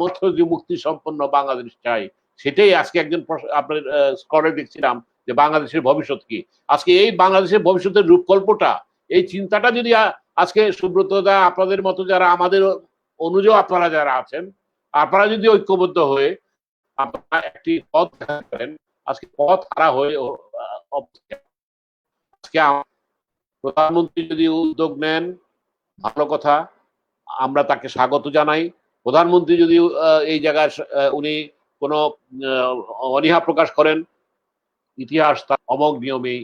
মধ্য যে মুক্তি সম্পন্ন বাংলাদেশ চাই, সেটাই আজকে একজন আপনার স্কলে দেখছিলাম যে বাংলাদেশের ভবিষ্যৎ কি। আজকে এই বাংলাদেশের ভবিষ্যতের রূপকল্পটা, এই চিন্তাটা যদি আজকে সুব্রতদা, আপনাদের মতো যারা, আমাদের অনুযায়ী আপনারা যারা আছেন, আপনারা যদি ঐক্যবদ্ধ হয়ে আপনারা একটি পথ করেন, আজকে পথ হারা হয়ে আজকে প্রধানমন্ত্রী যদি উদ্যোগ নেন, ভালো কথা, আমরা তাকে স্বাগত জানাই। প্রধানমন্ত্রী যদি এই জায়গায় উনি কোনো অনীহা প্রকাশ করেন, ইতিহাস তার অমোঘ নিয়মেই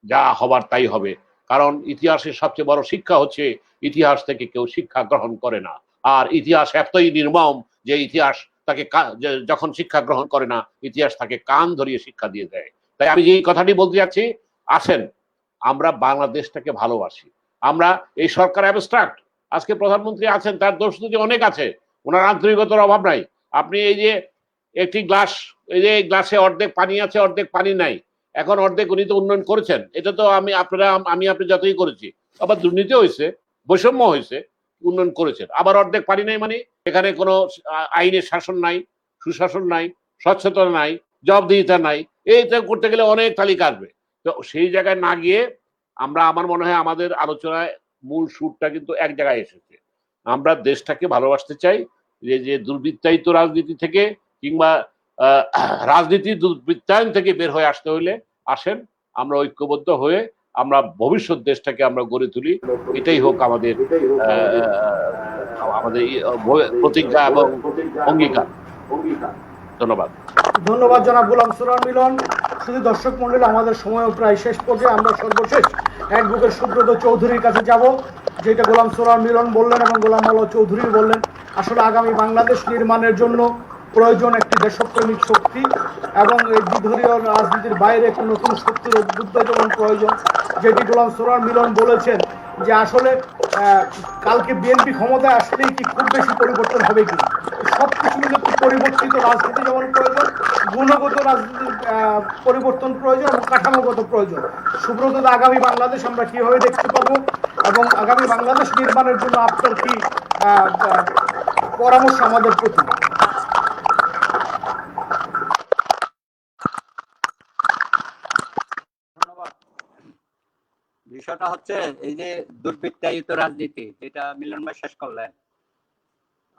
যা হবার তাই হবে। কারণ ইতিহাসের সবচেয়ে বড় শিক্ষা হচ্ছে, ইতিহাস থেকে কেউ শিক্ষা গ্রহণ করে না। আর ইতিহাস এতই নির্মম যে ইতিহাস তাকে যখন শিক্ষা গ্রহণ করে না, ইতিহাস তাকে কান ধরিয়ে শিক্ষা দিয়ে দেয়। তাই আমি যে কথাটি বলতে যাচ্ছি, আসেন আমরা বাংলাদেশটাকে ভালোবাসি। আমরা এই সরকার অ্যাবস্ট্রাক্ট, আজকে প্রধানমন্ত্রী আছেন, তার দোষ তো অনেক আছে, ওনার আন্তরিকতার অভাব নাই। আপনি এই যে একটি গ্লাস, এই যে গ্লাসে অর্ধেক পানি আছে, অর্ধেক পানি নাই, এখন অর্ধেক উনি তো উন্নয়ন করেছেন, এটা তো আমি আপনি যতই করেছি, আবার দুর্নীতি হয়েছে, বৈষম্য হয়েছে, উন্নয়ন করেছেন, আবার অর্ধেক পানি নাই, মানে এখানে কোনো আইনের শাসন নাই, সুশাসন নাই, স্বচ্ছতা নাই, জবাবদিহিতা নাই। এইটা করতে গেলে অনেক তালিকা আসবে। তো সেই জায়গায় না গিয়ে আমরা, আমার মনে হয় আমাদের আলোচনায় মূল সুরটা কিন্তু এক জায়গায় এসেছে। আমরা দেশটাকে ভালোবাসতে চাই, যে দুর্বৃত্তায়িত রাজনীতি থেকে কিংবা রাজনীতি দুর্বৃত্তায়ন থেকে বের হয়ে আসতে হইলে আসেন আমরা ঐক্যবদ্ধ হয়ে আমরা ভবিষ্যৎ দেশটাকে আমরা গড়ে তুলি। এটাই হোক আমাদের আমাদের প্রতিজ্ঞা এবং অঙ্গীকার। ধন্যবাদ। ধন্যবাদ জনাব গোলাম সোরার মিলন। শুধু দর্শক মন্ডলী, আমাদের সময় প্রায় শেষ পর্যায়ে। আমরা সর্বশেষ অ্যাডভোকেট সুব্রত চৌধুরীর কাছে যাব, যেটা গোলাম সোরার মিলন বললেন এবং গোলাম মাওলা চৌধুরী বললেন। আসলে আগামী বাংলাদেশ নির্মাণের জন্য প্রয়োজন একটি দেশপ্রেমিক শক্তি এবং এই দ্বিধরীয় রাজনীতির বাইরে একটি নতুন শক্তির উদ্বুদ্ধ যেমন প্রয়োজন, যেটি গোলাম সোরার মিলন বলেছেন যে আসলে কালকে বিএনপি ক্ষমতায় আসলেই কি খুব বেশি পরিবর্তন হবে কি, সব কিছু মিলে একটি পরিবর্তিত রাজনীতি যেমন প্রয়োজন, গুণগত রাজনীতির পরিবর্তন প্রয়োজন এবং কাঠামোগত প্রয়োজন। সুব্রত, আগামী বাংলাদেশ আমরা কিভাবে দেখতে পাবো এবং আগামী বাংলাদেশ নির্মাণের জন্য আপনার কি পরামর্শ আমাদের প্রতি? বিষয়টা হচ্ছে এই যে দুর্বৃত্তায়িত রাজনীতি, যেটা মিলন ভাই শেষ করলেন,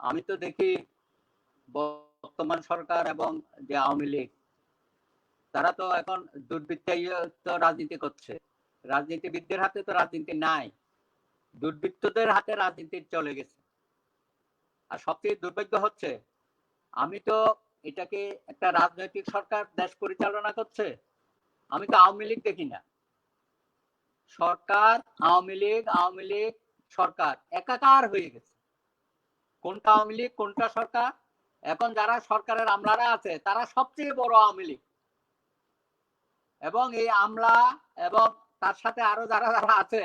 আমি তো দেখি বর্তমান সরকার এবং যে আওয়ামী লীগ, তারা তো এখন দুর্বৃত্তায়িত রাজনীতি করছে। রাজনীতিবিদদের হাতে তো রাজনীতি নাই, দুর্বৃত্তদের হাতে রাজনীতি চলে গেছে। আর সবচেয়ে দুর্ভাগ্য হচ্ছে, আমি তো এটাকে একটা রাজনৈতিক সরকার দেশ পরিচালনা করছে, আমি তো আওয়ামী লীগ দেখি না। সরকার, আওয়ামী লীগ সরকার একাকার হয়ে গেছে। কোনটা আওয়ামী লীগ কোনটা সরকার। এখন যারা সরকারের আমলারা আছে তারা সবচেয়ে বড় আওয়ামী লীগ, এবং এই আমলা এবং তার সাথে আরো যারা যারা আছে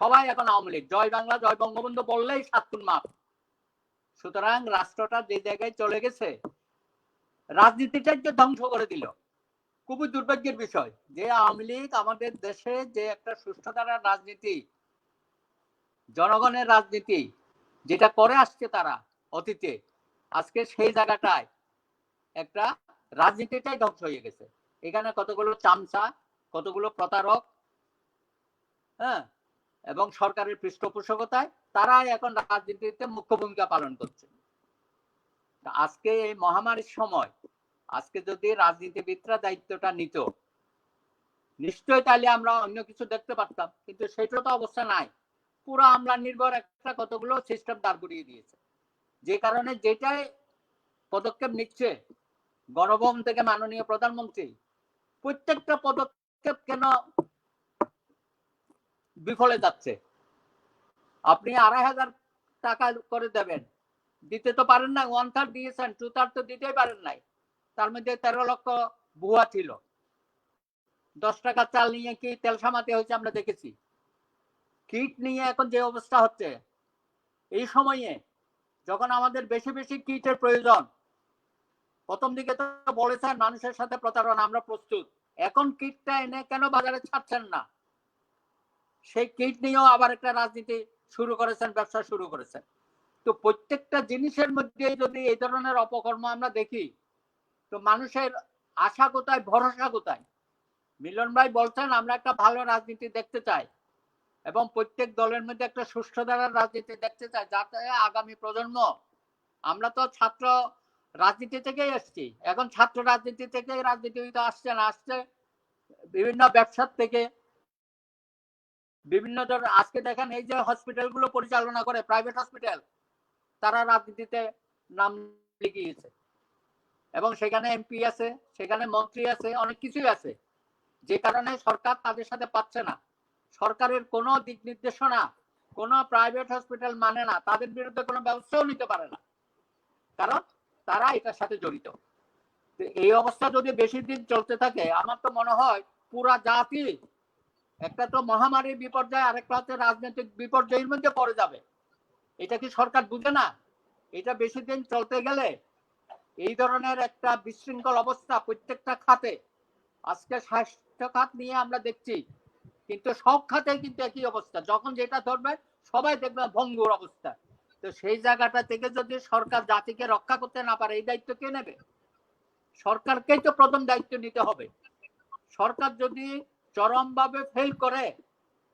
সবাই এখন আওয়ামী লীগ। জয় বাংলা জয় বঙ্গবন্ধু বললেই 7 খুন মাপ। সুতরাং রাষ্ট্রটা যে জায়গায় চলে গেছে, রাজনীতিটাই যে ধ্বংস করে দিল। খুবই দুর্ভাগ্যের বিষয় যে আওয়ামী লীগ আমাদের দেশে যে একটা সুষ্ঠু ধারার রাজনীতি, জনগণের রাজনীতি যেটা করে আসছে তারা অতীতে, আজকে সেই জায়গাটায় একটা রাজনীতিটাই ধ্বংস হয়ে গেছে। এখানে কতগুলো চামচা, কতগুলো প্রতারক, হ্যাঁ, এবং সরকারের পৃষ্ঠপোষকতায় তারাই এখন রাজনীতিতে মুখ্য ভূমিকা পালন করছে। আজকে এই মহামারীর সময় আজকে যদি রাজনীতিবিদরা দায়িত্বটা নিত, নিশ্চয়ই তাহলে আমরা অন্য কিছু দেখতে পারতাম, কিন্তু সেটা তো অবস্থা নাই। পুরো আমলা নির্ভর একটা কতগুলো সিস্টেম দাঁড় করিয়ে দিয়েছে, যে কারণে যেটাই পদক্ষেপ নিচ্ছে গণভবন থেকে মাননীয় প্রধানমন্ত্রী, প্রত্যেকটা পদক্ষেপ কেন বিফলে যাচ্ছে। আপনি 2,500 টাকা করে দেবেন, দিতে তো পারেন না। 1/3 দিয়েছেন, 2/3 তো দিতেই পারেন নাই। তার মধ্যে 13 লক্ষ ভুয়া ছিল। 10 টাকা চাল নিয়ে কি তেল সামাতে হয়েছে আমরা দেখেছি। কিট নিয়ে এখন যে অবস্থা হচ্ছে, এই সময়ে যখন আমাদের বেশি বেশি কিটের প্রয়োজন, প্রথম দিকে তো বলেছেন মানুষের সাথে প্রতারণা, আমরা প্রস্তুত। এখন কিটটা এনে কেন বাজারে ছাড়ছেন না? সেই কিট নিয়েও আবার একটা রাজনীতি শুরু করেছেন, ব্যবসা শুরু করেছেন। তো প্রত্যেকটা জিনিসের মধ্যে যদি এই ধরনের অপকর্ম আমরা দেখি, তো মানুষের আশা কোথায়, ভরসা কোথায়? মিলন ভাই বলছেন আমরা একটা ভালো রাজনীতি দেখতে চাই এবং প্রত্যেক দলের মধ্যে একটা সুষ্ঠু ধারার রাজনীতি দেখতে চাই, যাতে আগামী প্রজন্ম, আমরা তো ছাত্র রাজনীতি থেকেই এসছি, এখন ছাত্র রাজনীতি থেকে রাজনীতিবিদ আসছে না, আসছে বিভিন্ন ব্যবসার থেকে, বিভিন্ন ধরনের। আজকে দেখেন এই যে হসপিটালগুলো পরিচালনা করে, প্রাইভেট হসপিটাল, তারা রাজনীতিতে নাম লিখিয়েছে এবং সেখানে এমপি আছে, সেখানে মন্ত্রী আছে, অনেক কিছুই আছে, যে কারণে সরকার তাদের সাথে পাচ্ছে না। সরকারের কোনো দিক নির্দেশনা কোনো প্রাইভেট হসপিটাল মানে না, তাদের বিরুদ্ধে কোনো ব্যবস্থাও নিতে পারে না, কারণ তারা এটার সাথে জড়িত। এই অবস্থা যদি বেশি দিন চলতে থাকে, আমার তো মনে হয় পুরা জাতি, একটা তো মহামারীর বিপর্যয়, আরেকটা হচ্ছে রাজনৈতিক বিপর্যয়ের মধ্যে পড়ে যাবে। এটা কি সরকার বুঝে না? এটা বেশি দিন চলতে গেলে এই ধরনের একটা বিশৃঙ্খল অবস্থা প্রত্যেকটা খাতে, আজকে স্বাস্থ্য খাত নিয়ে আমরা দেখছি, কিন্তু সব খাতে কিন্তু একই অবস্থা, যখন যেটা ধরবে সবাই দেখবে ভঙ্গুর অবস্থা। তো সেই জায়গাটা থেকে যদি সরকার জাতিকে রক্ষা করতে না পারে, এই দায়িত্ব কে নেবে? সরকারকেই তো প্রথম দায়িত্ব নিতে হবে। সরকার যদি চরমভাবে ফেল করে,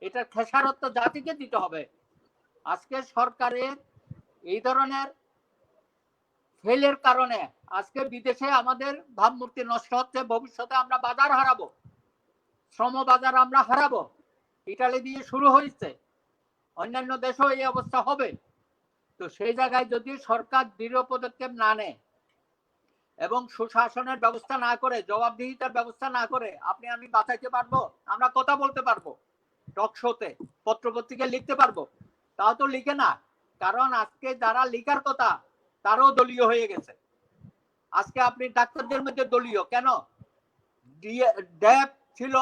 এটা খেসারত তো জাতিকে দিতে হবে। আজকে সরকারের এই ধরনের ফেলের কারণে আজকে বিদেশে আমাদের ভাবমূর্তি নষ্ট হচ্ছে, ভবিষ্যতে আমরা বাজার হারাবো, শ্রম বাজার আমরা হারাবো। ইটালি দিয়ে শুরু হয়েছে, অন্যান্য দেশেও এই অবস্থা হবে। তো সেই জায়গায় যদি সরকার দৃঢ় পদক্ষেপ না নেয় এবং সুশাসনের ব্যবস্থা না করে, জবাবদিহিতার ব্যবস্থা না করে, আপনি আমি বাঁচাইতে পারবো? আমরা কথা বলতে পারবো, টক শোতে, পত্রপত্রিকায় লিখতে পারবো, তাও তো লিখে না। কারণ আজকে যারা লিখার কথা তারাও দলীয় হয়ে গেছে। আজকে আপনি ডাক্তারদের মধ্যে দলীয় কেন? ড্যাব ছিল,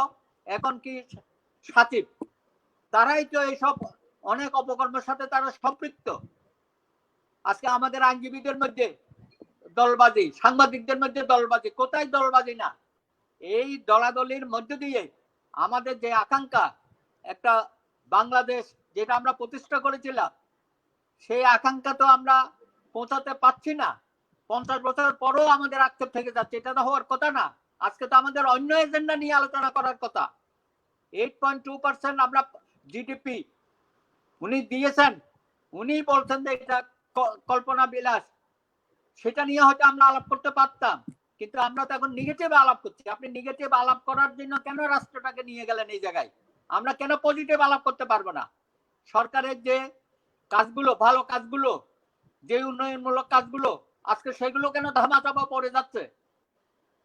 এখন কি সাচিব, তারাই তো এইসব অনেক অপকর্মের সাথে তারা সম্পৃক্ত। আজকে আমাদের আইনজীবীদের মধ্যে দলবাজি, সাংবাদিকদের মধ্যে দলবাজি। কোথায় দলবাজি না? এই দলাদলির মধ্য দিয়ে আমাদের যে আকাঙ্ক্ষা, একটা বাংলাদেশ যেটা আমরা প্রতিষ্ঠা করেছিলাম, সেই আকাঙ্ক্ষা তো আমরা পৌঁছাতে পারছি না। 50 বছর পরও আমাদের আক্ষেপ থেকে যাচ্ছে, এটা তো হওয়ার কথা না। আজকে তো আমাদের অন্য এজেন্ডা নিয়ে আলোচনা করার কথা। 8.2% আমরা জিডিপি উনি দিয়েছেন, উনি বলছেন যে এটা কল্পনা বিলাস, সেটা নিয়ে হয়তো আমরা আলাপ করতে পারতাম, কিন্তু আমরা তো এখন নেগেটিভ আলাপ করছি। আপনি নেগেটিভ আলাপ করার জন্য কেন রাষ্ট্রটাকে নিয়ে গেলেন এই জায়গায়? আমরা কেন পজিটিভ আলাপ করতে পারবো না? সরকারের যে কাজগুলো, ভালো কাজগুলো, যে উন্নয়নমূলক কাজগুলো, আজকে সেগুলো কেন ধামাচাপা পড়ে যাচ্ছে?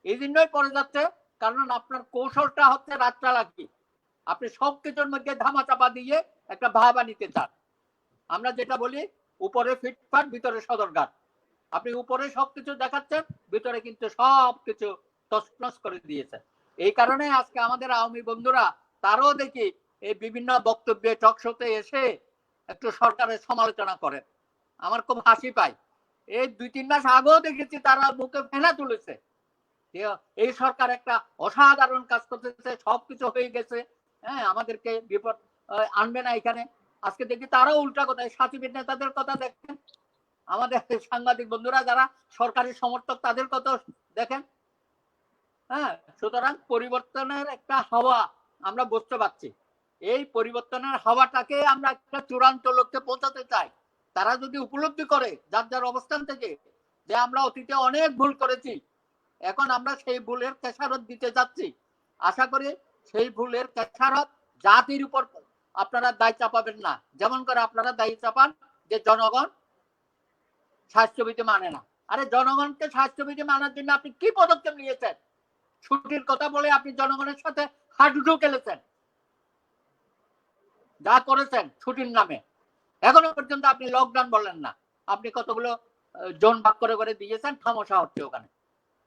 এই জন্যই পড়ে যাচ্ছে কারণ আপনার কৌশলটা হচ্ছে রাতচালাকি। আপনি সবকিছুর মধ্যে ধামাচাপা দিয়ে একটা ভাবা নিতে চান। আমরা যেটা বলি উপরে ফিটফাট ভিতরে সদরঘাট। আপনি উপরে সবকিছু দেখাচ্ছেন, ভিতরে কিন্তু সবকিছু তছনছ করে দিয়েছেন। এই কারণে আজকে আমাদের আওয়ামী বন্ধুরা তারও দেখি এই বিভিন্ন বক্তব্যে টকশোতে এসে একটু সরকারের সমালোচনা করেন। আমার খুব হাসি পায়। এই 2-3 মাস আগেও দেখেছি তারা মুখে ফেনা তুলেছে, এই সরকার একটা অসাধারণ কাজ করতেছে, সবকিছু হয়ে গেছে, হ্যাঁ আমাদেরকে বিপদ আনবে না এখানে। আজকে দেখি তারাও উল্টা কথা, সাথীদের নেতাদের কথা দেখেন, আমাদের সাংবাদিক বন্ধুরা যারা সরকারি সমর্থক তাদের কথা দেখেন। হ্যাঁ, সুতরাং পরিবর্তনের একটা হাওয়া আমরা বুঝতে পারছি। এই পরিবর্তনের হাওয়াটাকে আমরা একটা চূড়ান্ত লক্ষ্যে পৌঁছাতে চাই। তারা যদি উপলব্ধি করে যার যার অবস্থান থেকে যে আমরা অতীতে অনেক ভুল করেছি, এখন আমরা সেই ভুলের খেসারত দিতে যাচ্ছি, আশা করি সেই ভুলের খেসারত জাতির উপর আপনারা দায় চাপাবেন না। যেমন করে আপনারা দায়ী চাপান যে জনগণ স্বাস্থ্যবিধি মানে না। আরে জনগণকে স্বাস্থ্যবিধি মানার জন্য আপনি কি পদক্ষেপ নিয়েছেন? ছুটির কথা বলে আপনি জনগণের সাথে হাডুডু খেলেছেন, যা করেছেন ছুটির নামে। এখনো পর্যন্ত আপনি লকডাউন বলেন না, আপনি কতগুলো জোন ভাগ করে করে দিয়েছেন, থামসা হচ্ছে ওখানে।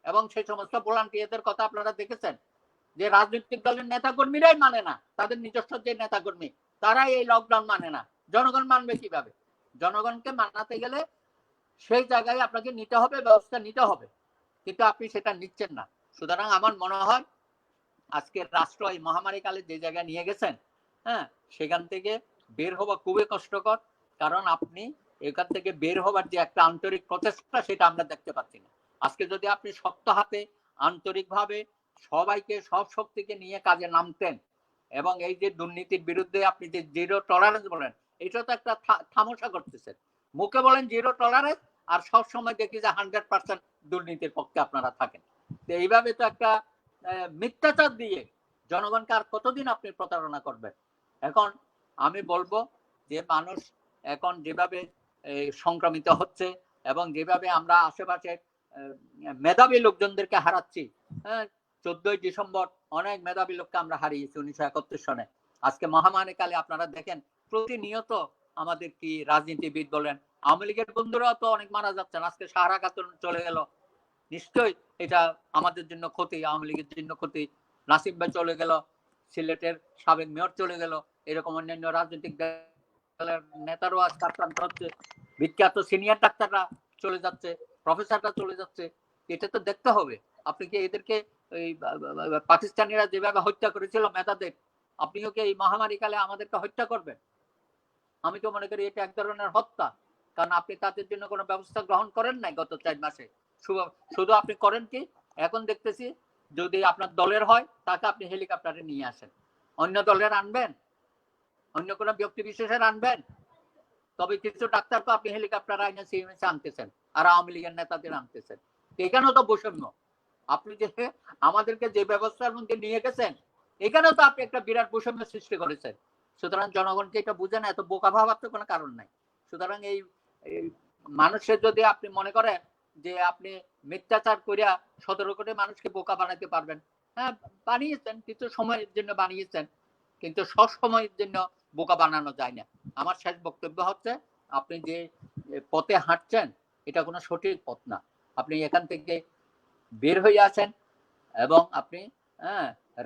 এবং সেই সমস্ত ভলান্টিয়ারদের কথা আপনারা দেখেছেন যে রাজনৈতিক দলের নেতাকর্মীরাই মানে না, তাদের নিজস্ব যে নেতাকর্মী তারাই এই লকডাউন মানে না। জনগণ মানবে কিভাবে? জনগণকে মানাতে গেলে সেই জায়গায় আপনাকে নিতে হবে, ব্যবস্থা নিতে হবে, কিন্তু আপনি সেটা নিচ্ছেন না। সুতরাং আমার মনে হয় আজকের রাষ্ট্র এই মহামারী কালে যে জায়গায় নিয়ে গেছেন, হ্যাঁ সেখান থেকে বের হওয়া খুবই কষ্টকর। কারণ আপনি এখান থেকে বের হবার যে একটা আন্তরিক প্রচেষ্টা সেটা আমরা দেখতে পাচ্ছি না। আজকে যদি আপনি শক্ত হাতে আন্তরিকভাবে সবাইকে সব শক্তিকে নিয়ে কাজে নামতেন এবং এই যে দুর্নীতির বিরুদ্ধে আপনি যে জিরো টলারেন্স বলেন, এটা তো একটা থামসা করতেছেন। মুখে বলেন জিরো টলারেন্স আর সব সময় দেখি যে 100% দুর্নীতির পক্ষে আপনারা থাকেন। তো এইভাবে তো একটা মিথ্যাচার দিয়ে জনগণকে আর কতদিন আপনি প্রতারণা করবেন? এখন আমি বলবো যে মানুষ এখন যেভাবে সংক্রমিত হচ্ছে এবং যেভাবে আমরা আশেপাশে মেধাবী লোকজনদেরকে হারাচ্ছি, হ্যাঁ 14ই ডিসেম্বর অনেক মেধাবী লোককে আমরা হারিয়েছি 1971 সনে। আজকে মহামারী কালে আপনারা দেখেন প্রতিনিয়ত আমাদের কি রাজনীতিবিদ বলেন, আওয়ামী লীগের বন্ধুরাও তো অনেক মারা যাচ্ছেন। আজকে সাহারা খাতুন চলে গেল, নিশ্চয়ই এটা আমাদের জন্য ক্ষতি, আওয়ামী লীগের জন্য ক্ষতি। নাসিম ভাই চলে গেল, সিলেটের সাবেক মেয়র চলে গেল, এরকম অন্যান্য রাজনৈতিক দলের নেতারও আজকে আক্রান্ত হচ্ছে, বিখ্যাত সিনিয়র ডাক্তাররা চলে যাচ্ছে, প্রফেসররা চলে যাচ্ছে। এটা তো দেখতে হবে। আপনি কি এদেরকে এই পাকিস্তানিরা যেভাবে হত্যা করেছিল মেধাদের, আপনিও কি এই মহামারী কালে আমাদেরকে হত্যা করবেন? আমি তো মনে করি এটা এক ধরনের হত্যা, কারণ আপনি তাদের জন্য কোনো ব্যবস্থা গ্রহণ করেন নাই গত 4 মাসে। শুধু আপনি করেন কি, এখন দেখতেছি যদি আপনার দলের হয় তাকে আপনি হেলিকপ্টারে নিয়ে আসেন, অন্য দলের আনবেন, অন্য কোনো ব্যক্তি বিশেষের আনবেন, তবে কিছু ডাক্তার তো আপনি হেলিকপ্টার আইনে সিএমএস আনতেছেন আর আওয়ামী লীগের নেতাদের আনতেছেন। এখানেও তো বৈষম্য। আপনি যে আমাদেরকে যে ব্যবস্থার মধ্যে নিয়ে গেছেন, এখানেও তো আপনি একটা বিরাট বৈষম্য সৃষ্টি করেছেন। সুতরাং জনগণকে এটা বুঝে না, এত বোকা ভাবার তো কোনো কারণ নাই। সুতরাং এই মানুষের যদি আপনি মনে করেন যে আপনি মিথ্যাচার করিয়া 17 কোটি মানুষকে বোকা বানাতে পারবেন, হ্যাঁ বানিয়েছেন, কিছু সময়ের জন্য বানিয়েছেন, কিন্তু সব সময়ের জন্য বোকা বানানো যায় না। আমার শেষ বক্তব্য হচ্ছে আপনি যে পথে হাঁটছেন এটা কোনো সঠিক পথ না। আপনি এখান থেকে বের হয়ে আসেন এবং আপনি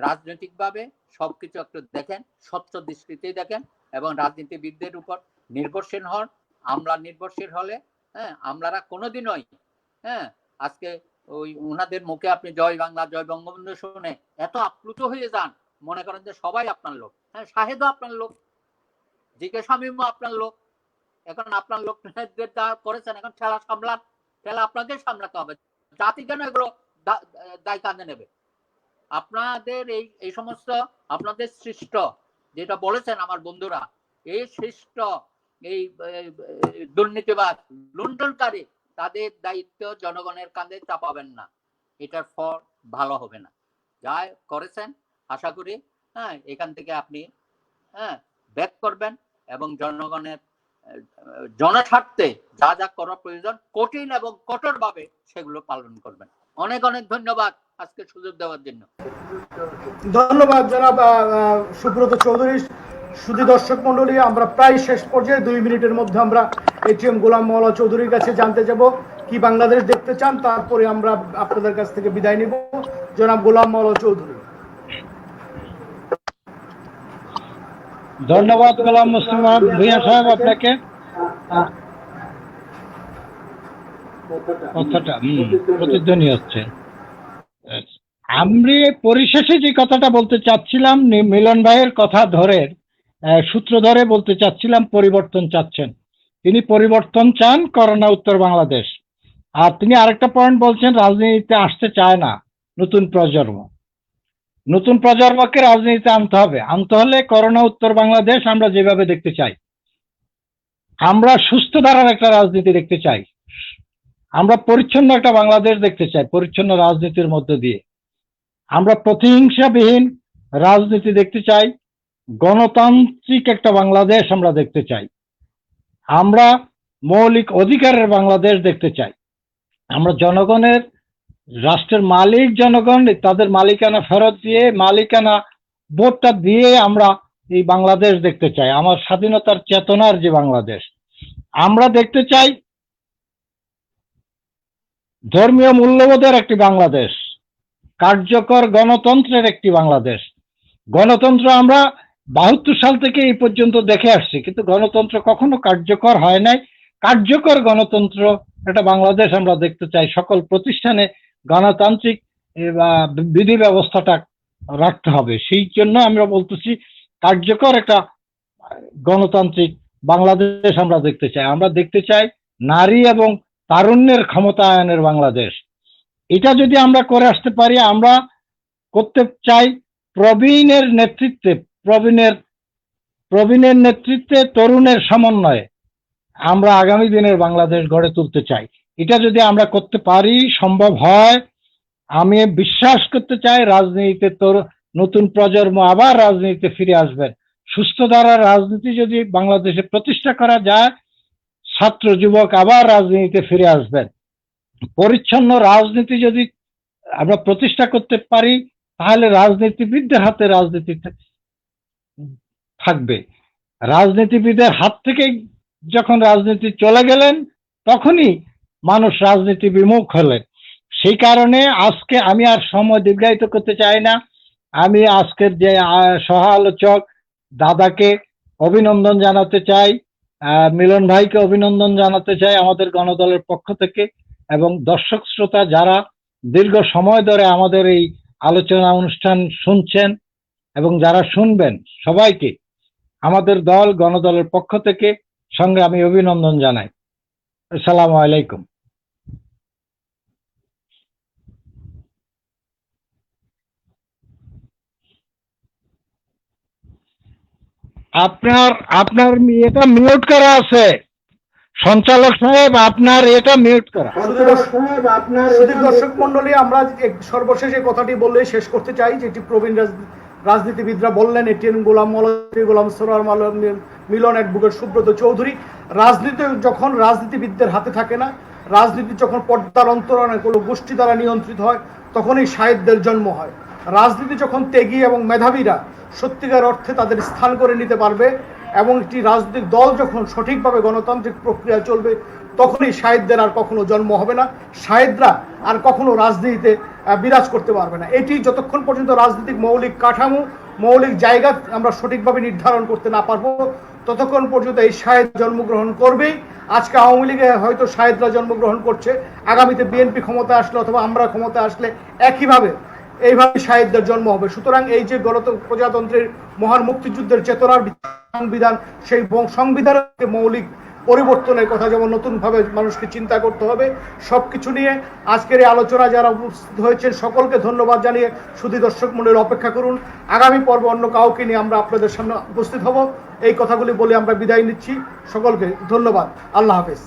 রাজনৈতিকভাবে সবকিছু একটু দেখেন, স্বচ্ছ দৃষ্টিতে দেখেন এবং রাজনীতিবিদদের উপর নির্ভরশীল হন। আমলা নির্ভরশীল হলে আমলারা কোনোদিনই আজকে ওই উনাদের মুখে আপনি জয় বাংলা জয় বঙ্গবন্ধু শুনে এত আপ্লুত হয়ে যান, মনে করেন যে সবাই আপনার লোক। হ্যাঁ, শাহেদও আপনার লোক, জিকে শামীমও আপনার লোক। এখন আপনার লোকদের যা করেছেন, এখন ঠেলা সামলান, ঠেলা আপনাদের সামলাতে হবে। জাতি কেন এগুলো দায় কাঁধে নেবে? আপনাদের এই সমস্ত আপনাদের সৃষ্ট যেটা বলেছেন আমার বন্ধুরা, এই সৃষ্ট এই দুর্নীতিবাদ লুণ্ঠনকারী, তাদের দায়িত্ব জনগণের কাঁধে চাপাবেন না। এটার ফল ভালো হবে না। যা করেছেন আশা করি এখান থেকে আপনি ব্যাক করবেন এবং জনগণের জনস্বার্থে যা যা করা প্রয়োজন কঠিন এবং কঠোরভাবে সেগুলো পালন করবেন। অনেক অনেক ধন্যবাদ আজকে সুযোগ দেওয়ার জন্য। ধন্যবাদ জনাব সুব্রত চৌধুরী। শুধু দর্শক মন্ডলী, আমরা প্রায় শেষ পর্যায়ে 2 মিনিটের মধ্যে আমরা এটিএম গোলাম মাওলা চৌধুরীর কাছে জানতে যাব কি বাংলাদেশ দেখতে চান, তারপরে আমরা আপনাদের কাছ থেকে বিদায় নিব। জনাব গোলাম মাওলা চৌধুরী। ধন্যবাদ গোলাম মুস্তফা ভূঁইয়া সাহেব আপনাকে। কথাটা প্রতিধ্বনি হচ্ছে। আমি পরিশেষে যে কথাটা বলতে চাচ্ছিলাম, মিলন ভাইয়ের কথা ধরে সূত্র ধরে বলতে চাচ্ছিলাম, পরিবর্তন চাচ্ছেন তিনি, পরিবর্তন চান করোনা উত্তর বাংলাদেশ। আর তিনি আরেকটা পয়েন্ট বলছেন, রাজনীতিতে আসতে চায় না নতুন প্রজন্ম। নতুন প্রজন্মকে রাজনীতিতে আনতে হলে করোনা উত্তর বাংলাদেশ আমরা যেভাবে দেখতে চাই, আমরা সুস্থ ধারার একটা রাজনীতি দেখতে চাই, আমরা পরিচ্ছন্ন একটা বাংলাদেশ দেখতে চাই, পরিচ্ছন্ন রাজনীতির মধ্য দিয়ে আমরা প্রতিহিংসাবিহীন রাজনীতি দেখতে চাই, গণতান্ত্রিক একটা বাংলাদেশ আমরা দেখতে চাই, আমরা মৌলিক অধিকারের বাংলাদেশ দেখতে চাই, আমরা জনগণের, রাষ্ট্রের মালিক জনগণ, তাদের মালিকানা ফেরত দিয়ে, মালিকানা ভোটটা দিয়ে আমরা এই বাংলাদেশ দেখতে চাই, আমার স্বাধীনতার চেতনার যে বাংলাদেশ আমরা দেখতে চাই, ধর্মীয় মূল্যবোধের একটি বাংলাদেশ, কার্যকর গণতন্ত্রের একটি বাংলাদেশ। গণতন্ত্র আমরা 72 সাল থেকে এই পর্যন্ত দেখে আসছি, কিন্তু গণতন্ত্র কখনো কার্যকর হয় নাই। কার্যকর গণতন্ত্র একটা বাংলাদেশ আমরা দেখতে চাই, সকল প্রতিষ্ঠানে গণতান্ত্রিক বিধি ব্যবস্থাটা রাখতে হবে। সেই জন্য আমরা বলতেছি কার্যকর একটা গণতান্ত্রিক বাংলাদেশ আমরা দেখতে চাই। আমরা দেখতে চাই নারী এবং তারুণ্যের ক্ষমতায়নের বাংলাদেশ। এটা যদি আমরা করে আসতে পারি, আমরা করতে চাই প্রবীণের নেতৃত্বে, প্রবীণের নেতৃত্বে তরুণের সমন্বয়ে আমরা আগামী দিনের বাংলাদেশ গড়ে তুলতে চাই। এটা যদি আমরা করতে পারি, সম্ভব হয়, আমি বিশ্বাস করতে চাই রাজনীতিতে নতুন প্রজন্ম আবার রাজনীতিতে ফিরে আসবেন। সুস্থ ধারার রাজনীতি যদি বাংলাদেশে প্রতিষ্ঠা করা যায়, ছাত্র যুবক আবার রাজনীতিতে ফিরে আসবেন। পরিচ্ছন্ন রাজনীতি যদি আমরা প্রতিষ্ঠা করতে পারি, তাহলে রাজনীতিবিদদের হাতে রাজনীতি থাকবে। রাজনীতিবিদের হাত থেকে যখন রাজনীতি চলে গেলেন, তখনই মানুষ রাজনীতি বিমুখ হলেন। সেই কারণে আজকে আমি আর সময় দীর্ঘায়িত করতে চাই না। আমি আজকের যে সহ আলোচক দাদাকে অভিনন্দন জানাতে চাই, মিলন ভাইকে অভিনন্দন জানাতে চাই আমাদের গণদলের পক্ষ থেকে, এবং দর্শক শ্রোতা যারা দীর্ঘ সময় ধরে আমাদের এই আলোচনা অনুষ্ঠান শুনছেন এবং যারা শুনবেন, সবাইকে আমাদের দল গণদলের পক্ষ থেকে সঙ্গে আমি অভিনন্দন জানাই। আসসালামু আলাইকুম। আপনার এটা মিউট করা আছে সঞ্চালক সাহেব, আপনার এটা মিউট করা। দর্শক মন্ডলী, আমরা সর্বশেষ এই কথাটি বললে শেষ করতে চাই, যেটি প্রবীণ রাজনীতিবিদরা বললেন, এটিএম গোলাম মাওলা, গোলাম সরোয়ার মিলন, অ্যাডভোকেট সুব্রত চৌধুরী। রাজনীতি যখন রাজনীতিবিদদের হাতে থাকে না, রাজনীতি যখন পর্দার অন্তরালে কোনো গোষ্ঠী দ্বারা নিয়ন্ত্রিত হয়, তখনই সাহিত্যের জন্ম হয়। রাজনীতি যখন ত্যাগী এবং মেধাবীরা সত্যিকার অর্থে তাদের স্থান করে নিতে পারবে, এবং একটি রাজনৈতিক দল যখন সঠিকভাবে গণতান্ত্রিক প্রক্রিয়া চলবে, তখনই সাহিত্যের আর কখনো জন্ম হবে না, সাহিত্যরা আর কখনো রাজনীতিতে বিরাজ করতে পারবে না। এটি যতক্ষণ পর্যন্ত রাজনৈতিক মৌলিক কাঠামো, মৌলিক জায়গা আমরা সঠিকভাবে নির্ধারণ করতে না পারবো, ততক্ষণ পর্যন্ত এই সাহিত্য জন্মগ্রহণ করবেই। আজকে আওয়ামী লীগে হয়তো সাহিত্যরা জন্মগ্রহণ করছে, আগামীতে বিএনপি ক্ষমতা আসলে অথবা আমরা ক্ষমতা আসলে একইভাবে এইভাবে সাহিত্যের জন্ম হবে। সুতরাং এই যে প্রজাতন্ত্রের মহান মুক্তিযুদ্ধের চেতনার সংবিধান, সেই সংবিধানের মৌলিক পরিবর্তনের কথা যেমন নতুনভাবে মানুষকে চিন্তা করতে হবে, সবকিছু নিয়ে আজকের এই আলোচনা যারা উপস্থিত হয়েছেন সকলকে ধন্যবাদ জানিয়ে শুধু দর্শক মণ্ডলী অপেক্ষা করুন, আগামী পর্ব অন্য কাউকে নিয়ে আমরা আপনাদের সামনে উপস্থিত হব। এই কথাগুলি বলে আমরা বিদায় নিচ্ছি। সকলকে ধন্যবাদ। আল্লাহ হাফেজ।